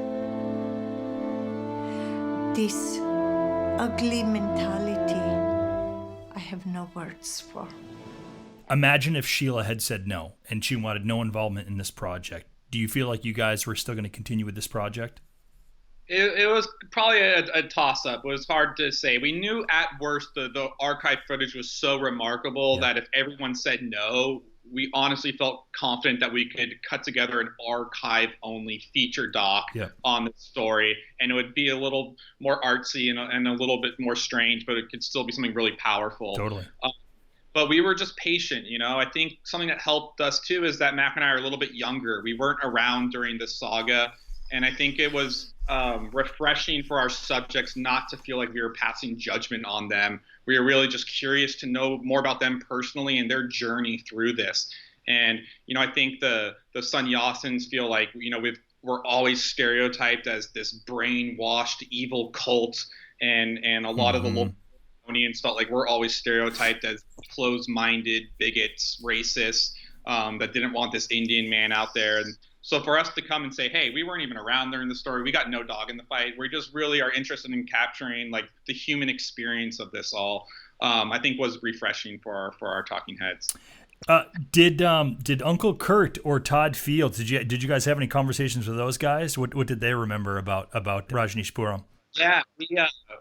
This ugly mentality, I have no words for. Imagine if Sheela had said no and she wanted no involvement in this project. Do you feel like you guys were still going to continue with this project? It was probably a toss-up. It was hard to say. We knew at worst the archive footage was so remarkable that if everyone said no, we honestly felt confident that we could cut together an archive-only feature doc on the story, and it would be a little more artsy and a little bit more strange, but it could still be something really powerful. Totally. But we were just patient, you know. I think something that helped us too is that Mac and I are a little bit younger. We weren't around during this saga, and I think it was refreshing for our subjects not to feel like we were passing judgment on them. We were really just curious to know more about them personally and their journey through this. And, you know, I think the Sannyasins feel like, you know, we're always stereotyped as this brainwashed evil cult, and a lot of the local Oregonians felt like we're always stereotyped as closed-minded bigots, racists, that didn't want this Indian man out there. And so for us to come and say, hey, we weren't even around during the story, we got no dog in the fight, we just really are interested in capturing like the human experience of this all, I think was refreshing for our talking heads. Did Uncle Kurt or Todd Fields, did you guys have any conversations with those guys? What did they remember about Rajneeshpuram? Yeah,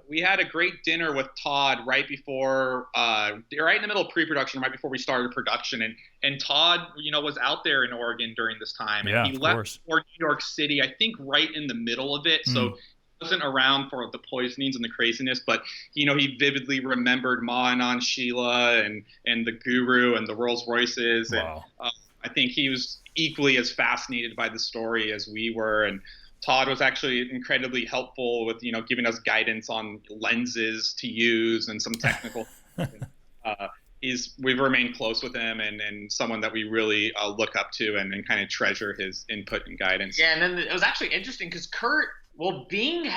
we had a great dinner with Todd right before, right in the middle of pre-production, right before we started production, and Todd, you know, was out there in Oregon during this time, and he left for New York City, I think, right in the middle of it, so he wasn't around for the poisonings and the craziness, but you know, he vividly remembered Ma Anand Sheela and the Guru and the Rolls Royces, and I think he was equally as fascinated by the story as we were, and Todd was actually incredibly helpful with, you know, giving us guidance on lenses to use and some technical. We've remained close with him and someone that we really look up to and kind of treasure his input and guidance. Yeah, and then it was actually interesting because Bing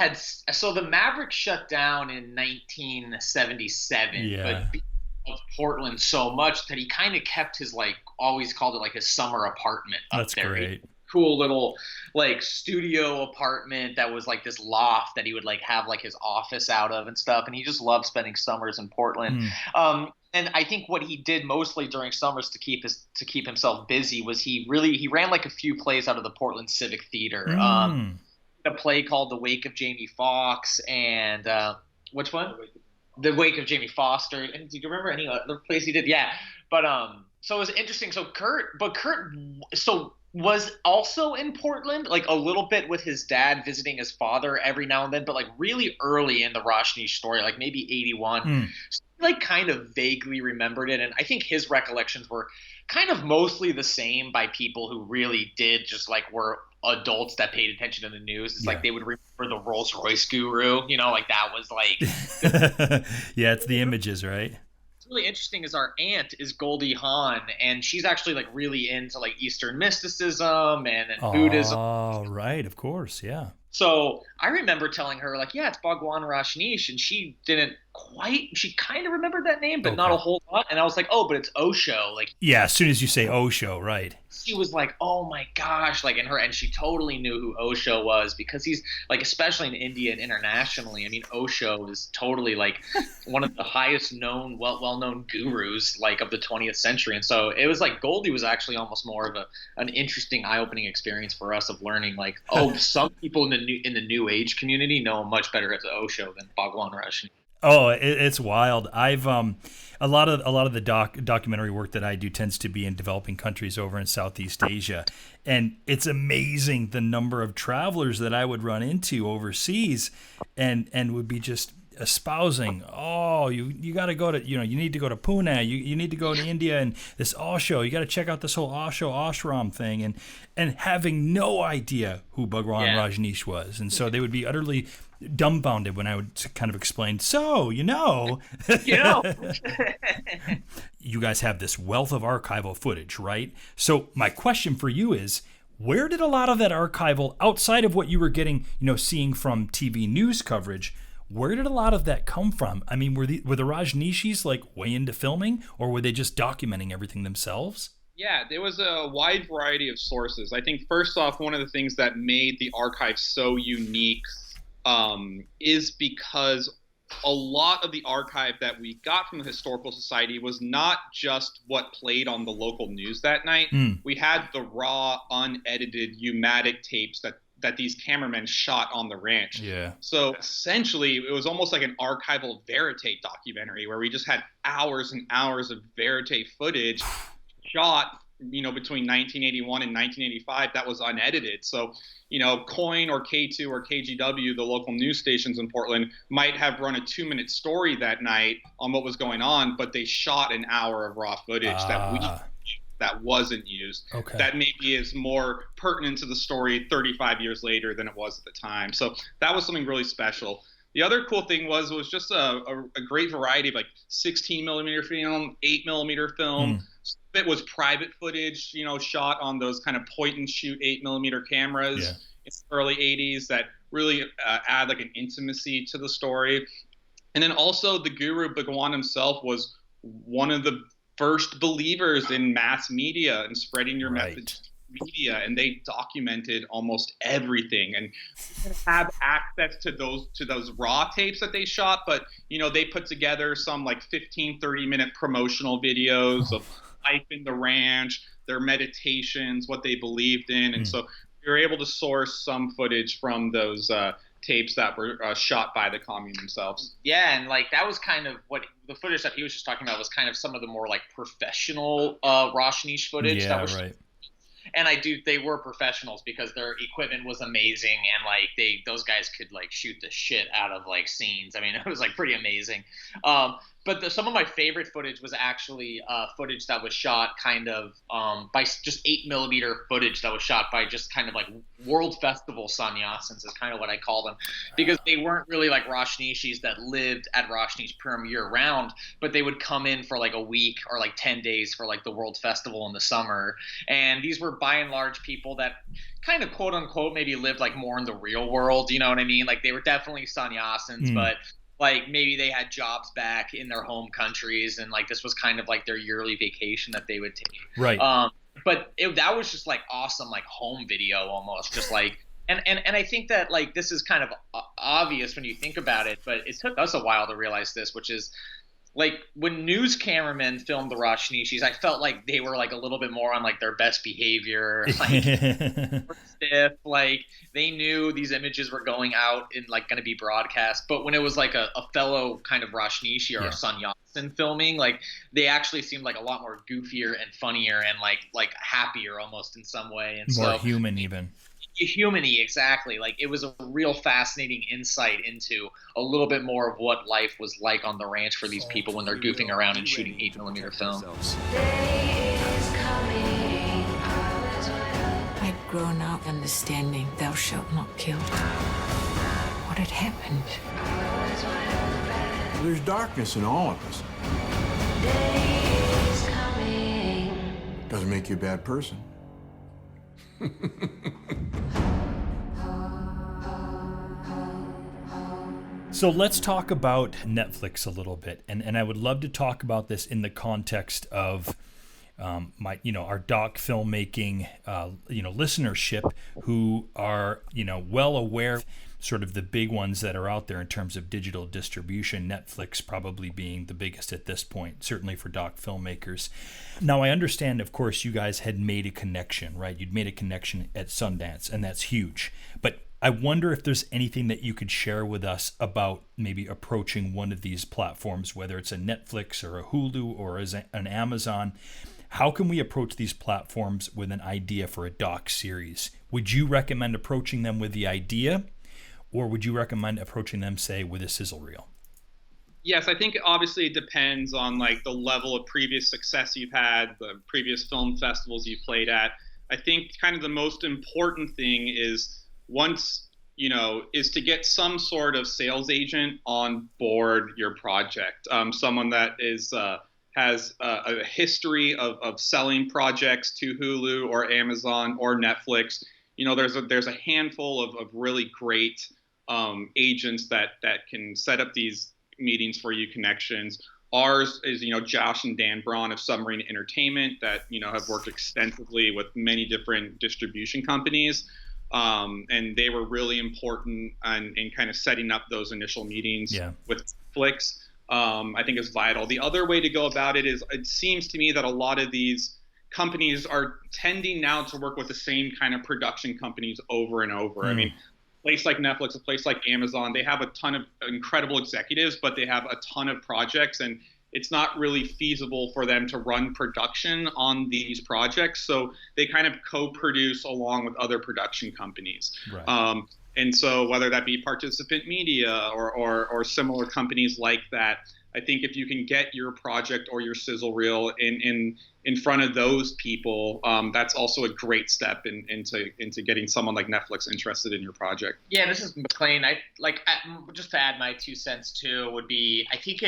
so the Mavericks shut down in 1977, but Bing loved Portland so much that he kind of kept his, like, always called it like his summer apartment up there. That's great. Cool little like studio apartment that was like this loft that he would like have like his office out of and stuff, and he just loved spending summers in Portland. And I think what he did mostly during summers to keep himself busy was he ran like a few plays out of the Portland Civic Theater. A play called The Wake of Jamie Foxx and which one? The Wake of Jamie Foster. And do you remember any other plays he did? Yeah, but so it was interesting. So Kurt was also in Portland, like a little bit with his dad visiting his father every now and then, but like really early in the Rajneesh story, like maybe 81. So he like kind of vaguely remembered it. And I think his recollections were kind of mostly the same by people who really did just like were adults that paid attention to the news. It's like they would remember the Rolls Royce Guru, you know, like that was like. Yeah, it's the images, right? really interesting is our aunt is Goldie Hawn, and she's actually like really into like Eastern mysticism and Buddhism. Oh, right, of course, yeah. So I remember telling her like, yeah, it's Bhagwan Rajneesh, and she kind of remembered that name, but not a whole lot. And I was like, oh, but it's Osho. Like, yeah, as soon as you say Osho, right. She was like, oh my gosh, like, and she totally knew who Osho was, because he's like, especially in India and internationally, I mean, Osho is totally like one of the highest known, well-known gurus like of the 20th century. And so it was like Goldie was actually almost more of an interesting, eye-opening experience for us of learning like, oh, some people in the New Age community know him much better as Osho than Bhagwan Rajneesh. Oh, it's wild. I've a lot of the documentary work that I do tends to be in developing countries over in Southeast Asia, and it's amazing the number of travelers that I would run into overseas, and would be just espousing, oh, you got to go to, you need to go to Pune, you need to go to India, and this Osho, you got to check out this whole Osho ashram thing, and having no idea who Bhagwan Rajneesh was, and so they would be utterly dumbfounded when I would kind of explain, so, you guys have this wealth of archival footage, right? So my question for you is, where did a lot of that archival, outside of what you were getting, seeing from TV news coverage, where did a lot of that come from? I mean, were the Rajneeshis like way into filming, or were they just documenting everything themselves? Yeah, there was a wide variety of sources. I think first off, one of the things that made the archive so unique is because a lot of the archive that we got from the Historical Society was not just what played on the local news that night. We had the raw, unedited, pneumatic tapes that these cameramen shot on the ranch. Yeah. So essentially, it was almost like an archival verite documentary where we just had hours and hours of verite footage shot, between 1981 and 1985 that was unedited. So, Coin or K2 or KGW, the local news stations in Portland, might have run a 2-minute story that night on what was going on, but they shot an hour of raw footage that wasn't used. Okay. That maybe is more pertinent to the story 35 years later than it was at the time. So that was something really special. The other cool thing was just a great variety of like 16 millimeter film, 8 millimeter film. It was private footage, shot on those kind of point and shoot 8 millimeter cameras in the early 80s that really add like an intimacy to the story. And then also the guru Bhagwan himself was one of the first believers in mass media and spreading your message to media, and they documented almost everything. And we didn't have access to those raw tapes that they shot, but they put together some like 15-30 minute promotional videos of life in the ranch, their meditations, what they believed in. And so we were able to source some footage from those tapes that were shot by the commune themselves. Yeah, and like that was kind of what the footage that he was just talking about was kind of some of the more like professional Rajneesh footage. That was And they were professionals because their equipment was amazing, and like those guys could like shoot the shit out of like scenes. I mean, it was like pretty amazing. But some of my favorite footage was actually footage that was shot kind of by just 8 millimeter footage that was shot by just kind of like World Festival sannyasins is kind of what I call them, because they weren't really like Rajneeshis that lived at Rajneeshpuram year round, but they would come in for like a week or like 10 days for like the World Festival in the summer. And these were by and large people that kind of quote unquote maybe lived like more in the real world, you know what I mean? Like they were definitely sannyasins, but like maybe they had jobs back in their home countries, and like this was kind of like their yearly vacation that they would take. Right. But that was just like awesome, like home video almost, just like, and I think that like this is kind of obvious when you think about it, but it took us a while to realize this, which is like when news cameramen filmed the Rajneeshis, I felt like they were like a little bit more on like their best behavior, like stiff, like they knew these images were going out and like going to be broadcast. But when it was like a fellow kind of Rajneeshi or sannyasin filming, like they actually seemed like a lot more goofier and funnier and like happier almost in some way, and more human even. Human-y, exactly. Like it was a real fascinating insight into a little bit more of what life was like on the ranch for these people when they're goofing around and shooting 8 millimeter film. I'd grown up understanding thou shalt not kill. What had happened? There's darkness in all of us. Days coming. Doesn't make you a bad person. So let's talk about Netflix a little bit, and I would love to talk about this in the context of our doc filmmaking listenership, who are well aware of sort of the big ones that are out there in terms of digital distribution, Netflix probably being the biggest at this point, certainly for doc filmmakers. Now, I understand, of course, you guys had made a connection, right? You'd made a connection at Sundance, and that's huge. But I wonder if there's anything that you could share with us about maybe approaching one of these platforms, whether it's a Netflix or a Hulu or an Amazon. How can we approach these platforms with an idea for a doc series? Would you recommend approaching them with the idea, or would you recommend approaching them, say, with a sizzle reel? Yes, I think obviously it depends on like the level of previous success you've had, the previous film festivals you've played at. I think kind of the most important thing is is to get some sort of sales agent on board your project, someone that has a history of selling projects to Hulu or Amazon or Netflix. There's a handful of really great agents that can set up these meetings for you, connections. Ours is, Josh and Dan Braun of Submarine Entertainment that, have worked extensively with many different distribution companies. And they were really important in kind of setting up those initial meetings with Netflix. I think is vital. The other way to go about it is, it seems to me that a lot of these companies are tending now to work with the same kind of production companies over and over. I mean, a place like Netflix, a place like Amazon, they have a ton of incredible executives, but they have a ton of projects, and it's not really feasible for them to run production on these projects. So they kind of co-produce along with other production companies. Right. And so whether that be Participant Media or similar companies like that, I think if you can get your project or your sizzle reel in front of those people, that's also a great step into getting someone like Netflix interested in your project. Yeah, this is Maclain. Just to add my 2 cents too would be, I think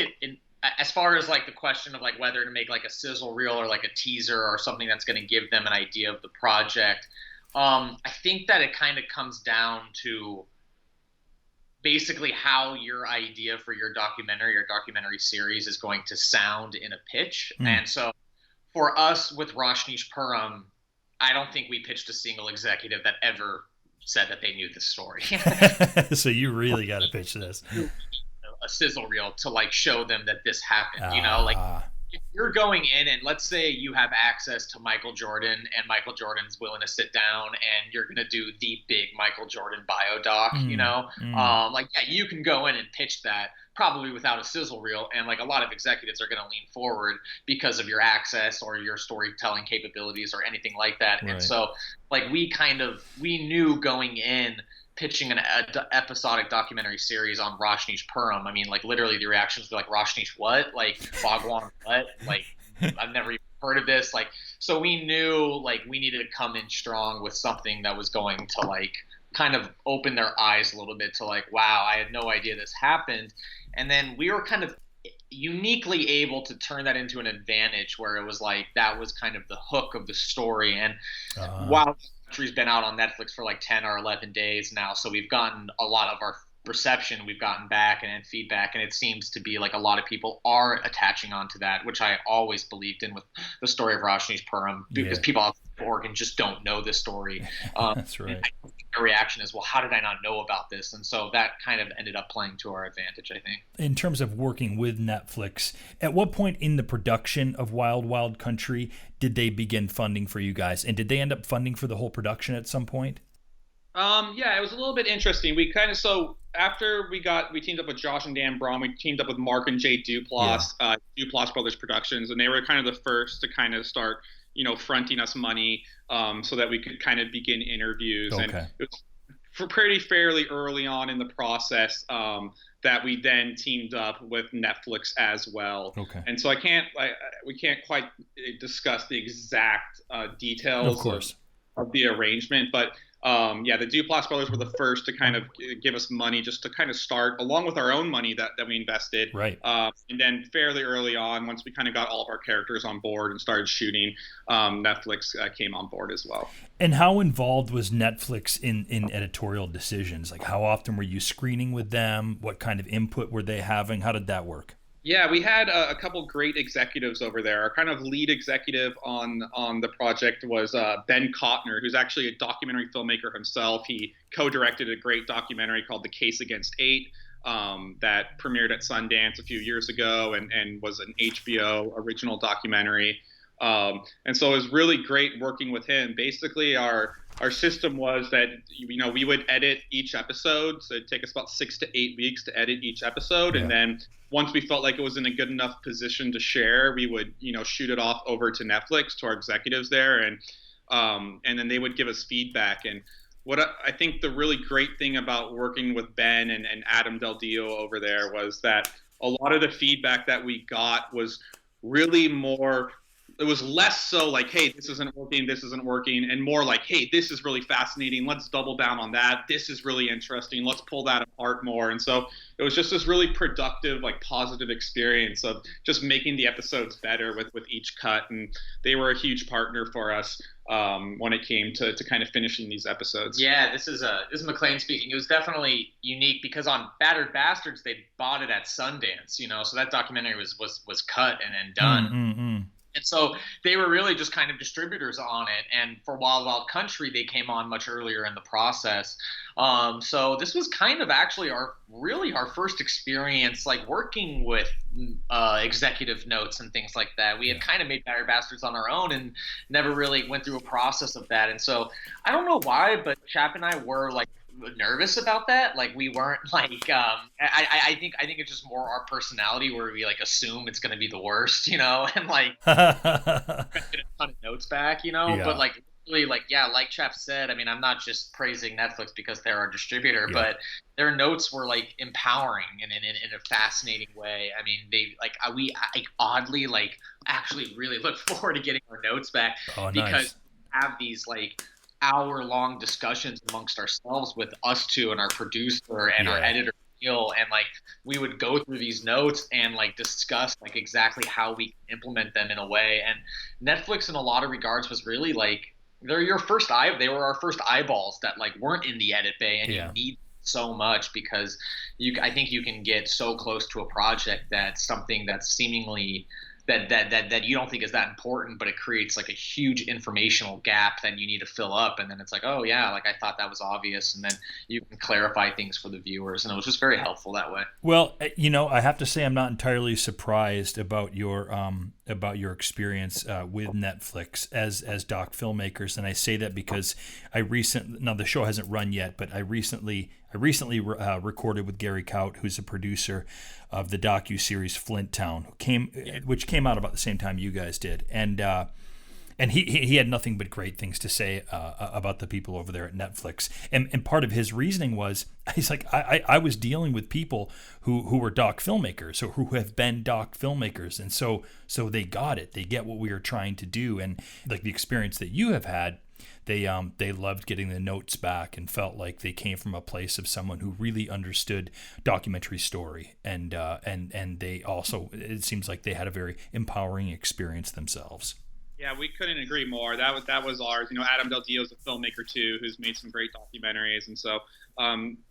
as far as like the question of like whether to make like a sizzle reel or like a teaser or something that's going to give them an idea of the project, I think that it kind of comes down to basically how your idea for your documentary or documentary series is going to sound in a pitch. And so for us with Rajneeshpuram, I don't think we pitched a single executive that ever said that they knew this story. So you really got to pitch this. A sizzle reel to like show them that this happened, if you're going in and let's say you have access to Michael Jordan and Michael Jordan's willing to sit down and you're going to do the big Michael Jordan biodoc, you can go in and pitch that probably without a sizzle reel. And like a lot of executives are going to lean forward because of your access or your storytelling capabilities or anything like that. Right. And so like we knew going in pitching an episodic documentary series on Rajneeshpuram. I mean, like literally the reactions were like, Rajneesh what? Like Bhagwan what? Like I've never even heard of this. Like, so we knew like we needed to come in strong with something that was going to like kind of open their eyes a little bit to like, wow, I had no idea this happened. And then we were kind of uniquely able to turn that into an advantage where it was like that was kind of the hook of the story. And while has been out on Netflix for like 10 or 11 days now, so we've gotten a lot of our reception we've gotten back and feedback, and it seems to be like a lot of people are attaching onto that, which I always believed in with the story of Rajneeshpuram, because people out in Oregon just don't know this story. That's right. Their reaction is, well, how did I not know about this? And so that kind of ended up playing to our advantage, I think. In terms of working with Netflix, at what point in the production of Wild Wild Country did they begin funding for you guys? And did they end up funding for the whole production at some point? Yeah, it was a little bit interesting. After we teamed up with Josh and Dan Braun, we teamed up with Mark and Jay Duplass, Duplass Brothers Productions, and they were kind of the first to kind of start, fronting us money so that we could kind of begin interviews. Okay. And it was pretty fairly early on in the process that we then teamed up with Netflix as well. Okay. And so we can't quite discuss the exact details of the arrangement, but the Duplass brothers were the first to kind of give us money just to kind of start, along with our own money that we invested. Right. And then fairly early on, once we kind of got all of our characters on board and started shooting, Netflix came on board as well. And how involved was Netflix in editorial decisions? Like, how often were you screening with them? What kind of input were they having? How did that work? Yeah, we had a couple great executives over there. Our kind of lead executive on the project was Ben Kottner, who's actually a documentary filmmaker himself. He co-directed a great documentary called The Case Against 8 that premiered at Sundance a few years ago and was an HBO original documentary. And so it was really great working with him. Basically, our system was that, we would edit each episode. So it'd take us about 6 to 8 weeks to edit each episode. Yeah. And then once we felt like it was in a good enough position to share, we would, shoot it off over to Netflix, to our executives there. And then they would give us feedback. And what I think the really great thing about working with Ben and Adam Del Dio over there was that a lot of the feedback that we got was really more, it was less so like, hey, this isn't working, and more like, hey, this is really fascinating. Let's double down on that. This is really interesting. Let's pull that apart more. And so it was just this really productive, like positive experience of just making the episodes better with each cut. And they were a huge partner for us when it came to kind of finishing these episodes. Yeah, this is Maclain speaking. It was definitely unique because on Battered Bastards, they bought it at Sundance, so that documentary was cut and then done. Mm-hmm. And so they were really just kind of distributors on it. And for Wild Wild Country, they came on much earlier in the process. So this was kind of actually our first experience, like working with executive notes and things like that. We had kind of made Battered Bastards on our own and never really went through a process of that. And so I don't know why, but Chap and I were like nervous about that. Like we weren't like I think it's just more our personality where we like assume it's going to be the worst, and like get a ton of notes back, Yeah. But like really, like, yeah, like Chap said, I mean, I'm not just praising Netflix because they're our distributor, but their notes were like empowering in a fascinating way. I mean, we oddly like actually really look forward to getting our notes back because nice. we have these like hour-long discussions amongst ourselves with us two and our producer and our editor Neil, and like we would go through these notes and like discuss like exactly how we can implement them in a way. And Netflix in a lot of regards was really like they were our first eyeballs that like weren't in the edit bay, and you need so much because I think you can get so close to a project that's something that's seemingly that you don't think is that important, but it creates like a huge informational gap that you need to fill up. And then it's like, oh yeah, like I thought that was obvious. And then you can clarify things for the viewers. And it was just very helpful that way. Well, I have to say I'm not entirely surprised about your experience with Netflix as doc filmmakers. And I say that because now the show hasn't run yet, but I recently recorded with Gary Kaut, who's a producer of the docuseries Flint Town, which came out about the same time you guys did, and he had nothing but great things to say about the people over there at Netflix. And part of his reasoning was, he's like, I was dealing with people who were doc filmmakers or who have been doc filmmakers, and so they got it. They get what we are trying to do, and like the experience that you have had. They loved getting the notes back and felt like they came from a place of someone who really understood documentary story, and they also, it seems like they had a very empowering experience themselves. Yeah, we couldn't agree more. That was ours. Adam Del Dio is a filmmaker too, who's made some great documentaries, and so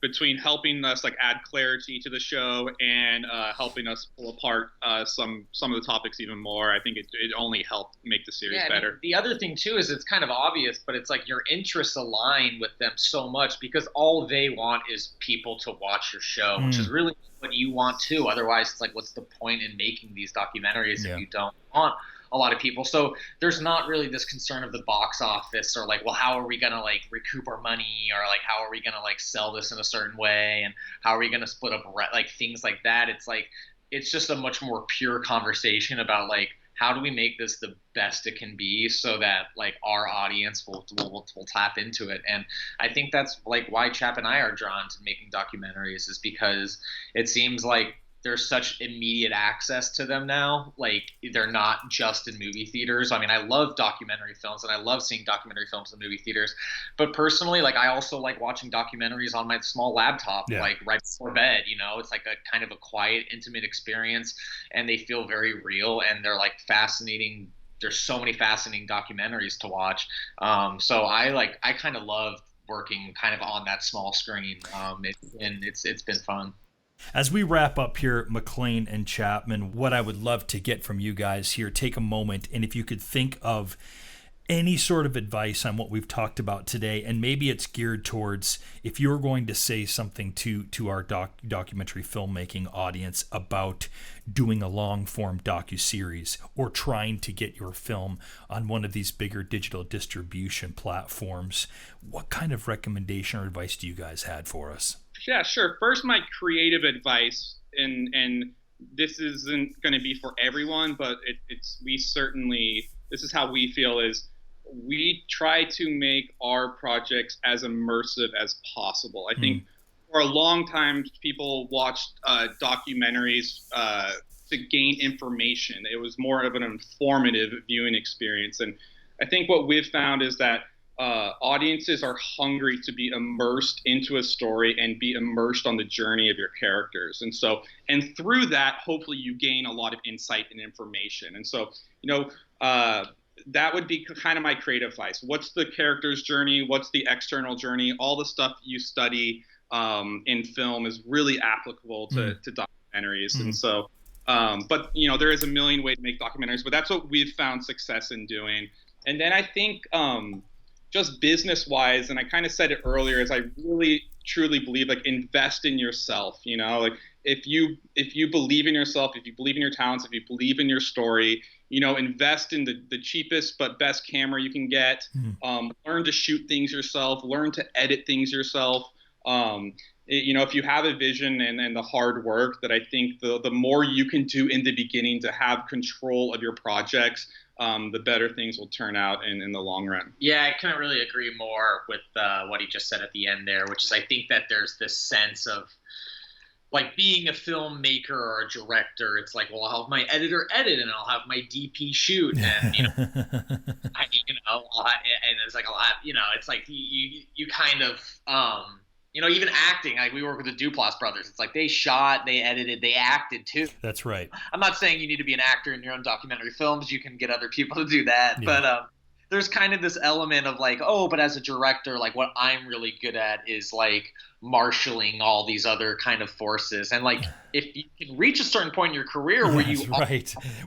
between helping us like add clarity to the show and helping us pull apart some of the topics even more, I think it only helped make the series better. I mean, the other thing too is it's kind of obvious, but it's like your interests align with them so much because all they want is people to watch your show, which is really what you want too. Otherwise, it's like, what's the point in making these documentaries if you don't want a lot of people? So there's not really this concern of the box office or like, well, how are we going to like recoup our money, or like how are we going to like sell this in a certain way, and how are we going to split up like things like that. It's like, it's just a much more pure conversation about like, how do we make this the best it can be so that like our audience will tap into it. And I think that's like why Chap and I are drawn to making documentaries, is because it seems like there's such immediate access to them now. Like, they're not just in movie theaters. I mean, I love documentary films and I love seeing documentary films in movie theaters. But personally, like, I also like watching documentaries on my small laptop, like right before bed. You know, it's like a kind of a quiet, intimate experience, and they feel very real, and they're like fascinating. There's so many fascinating documentaries to watch. So I kind of love working kind of on that small screen. It's been fun. As we wrap up here, Maclain and Chapman, what I would love to get from you guys here, take a moment, and if you could think of any sort of advice on what we've talked about today, and maybe it's geared towards if you're going to say something to our documentary filmmaking audience about doing a long-form docuseries or trying to get your film on one of these bigger digital distribution platforms, what kind of recommendation or advice do you guys have for us? Yeah, sure. First, my creative advice, and this isn't going to be for everyone, but this is how we feel, is we try to make our projects as immersive as possible. I think for a long time, people watched documentaries to gain information. It was more of an informative viewing experience. And I think what we've found is that audiences are hungry to be immersed into a story and be immersed on the journey of your characters. And through that, hopefully you gain a lot of insight and information. And so, that would be kind of my creative advice. What's the character's journey? What's the external journey? All the stuff you study in film is really applicable to documentaries. And so, but there is a million ways to make documentaries, but that's what we've found success in doing. And then I think just business-wise, and I kind of said it earlier, is I really truly believe, like, invest in yourself. Like if you believe in yourself, if you believe in your talents, if you believe in your story, invest in the cheapest but best camera you can get. Learn to shoot things yourself. Learn to edit things yourself. If you have a vision and the hard work, that I think the more you can do in the beginning to have control of your projects, the better things will turn out in the long run. Yeah, I couldn't really agree more with what he just said at the end there, which is I think that there's this sense of, like, being a filmmaker or a director, it's like, well, I'll have my editor edit and I'll have my DP shoot, and and it's like I'll have, it's like you kind of even acting, like we work with the Duplass brothers. It's like they shot, they edited, they acted too. That's right. I'm not saying you need to be an actor in your own documentary films. You can get other people to do that, but there's kind of this element of like, but as a director, like what I'm really good at is like marshaling all these other kind of forces. And like, if you can reach a certain point in your career where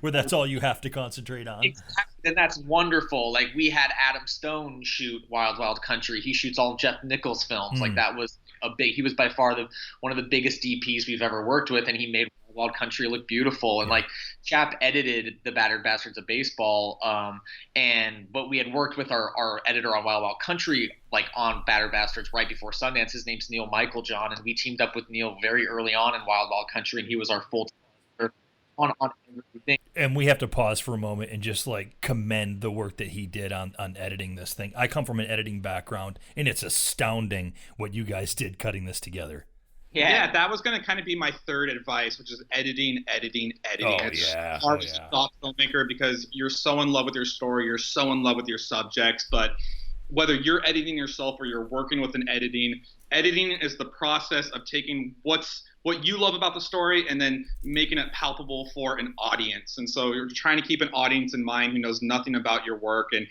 where that's all you have to concentrate on. Exactly. And that's wonderful. Like, we had Adam Stone shoot Wild Wild Country. He shoots all of Jeff Nichols' films. Like, that was he was by far one of the biggest DPs we've ever worked with, and he made Wild Country look beautiful. And like, Chap edited the Battered Bastards of Baseball, but we had worked with our editor on Wild Wild Country, like on Battered Bastards right before Sundance. His name's Neil Michael John, and we teamed up with Neil very early on in Wild Wild Country, and he was our full on everything. And we have to pause for a moment and just like commend the work that he did on editing this thing. I come from an editing background, and it's astounding what you guys did cutting this together. Yeah, that was going to kind of be my third advice, which is editing. It's hard to stop filmmaker because you're so in love with your story, you're so in love with your subjects, but whether you're editing yourself or you're working with an editing is the process of taking what you love about the story and then making it palpable for an audience. And so you're trying to keep an audience in mind who knows nothing about your work, and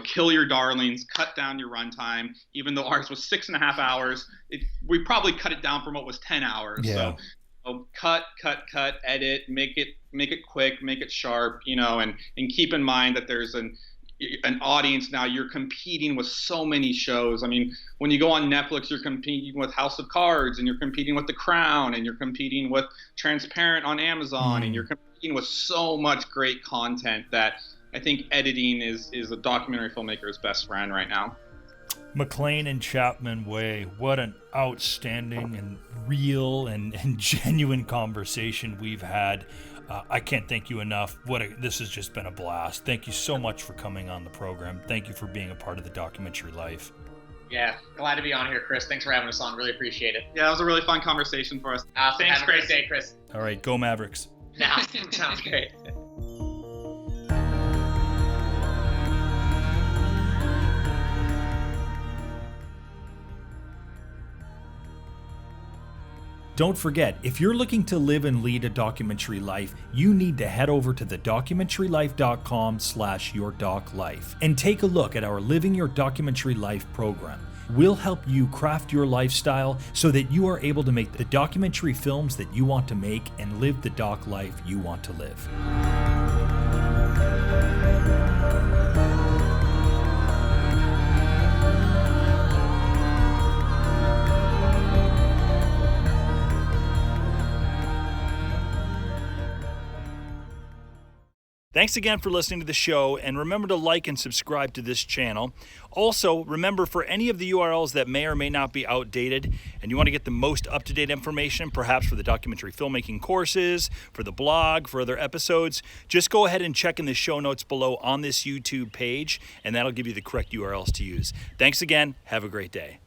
kill your darlings, cut down your runtime. Even though ours was 6.5 hours, we probably cut it down from what was 10 hours. Yeah. So cut, edit, make it quick, make it sharp, and keep in mind that there's an audience now. You're competing with so many shows. I mean, when you go on Netflix, you're competing with House of Cards, and you're competing with The Crown, and you're competing with Transparent on Amazon, and you're competing with so much great content that I think editing is a documentary filmmaker's best friend right now. Maclain and Chapman Way, what an outstanding and real and genuine conversation we've had. I can't thank you enough. This has just been a blast. Thank you so much for coming on the program. Thank you for being a part of the documentary life. Yeah, glad to be on here, Chris. Thanks for having us on. Really appreciate it. Yeah, it was a really fun conversation for us. Thanks, Have a great day, Chris. All right, go Mavericks. Sounds great. Don't forget, if you're looking to live and lead a documentary life, you need to head over to thedocumentarylife.com/yourdoclife and take a look at our Living Your Documentary Life program. We'll help you craft your lifestyle so that you are able to make the documentary films that you want to make and live the doc life you want to live. Thanks again for listening to the show, and remember to like and subscribe to this channel. Also, remember, for any of the URLs that may or may not be outdated and you want to get the most up-to-date information, perhaps for the documentary filmmaking courses, for the blog, for other episodes, just go ahead and check in the show notes below on this YouTube page, and that'll give you the correct URLs to use. Thanks again. Have a great day.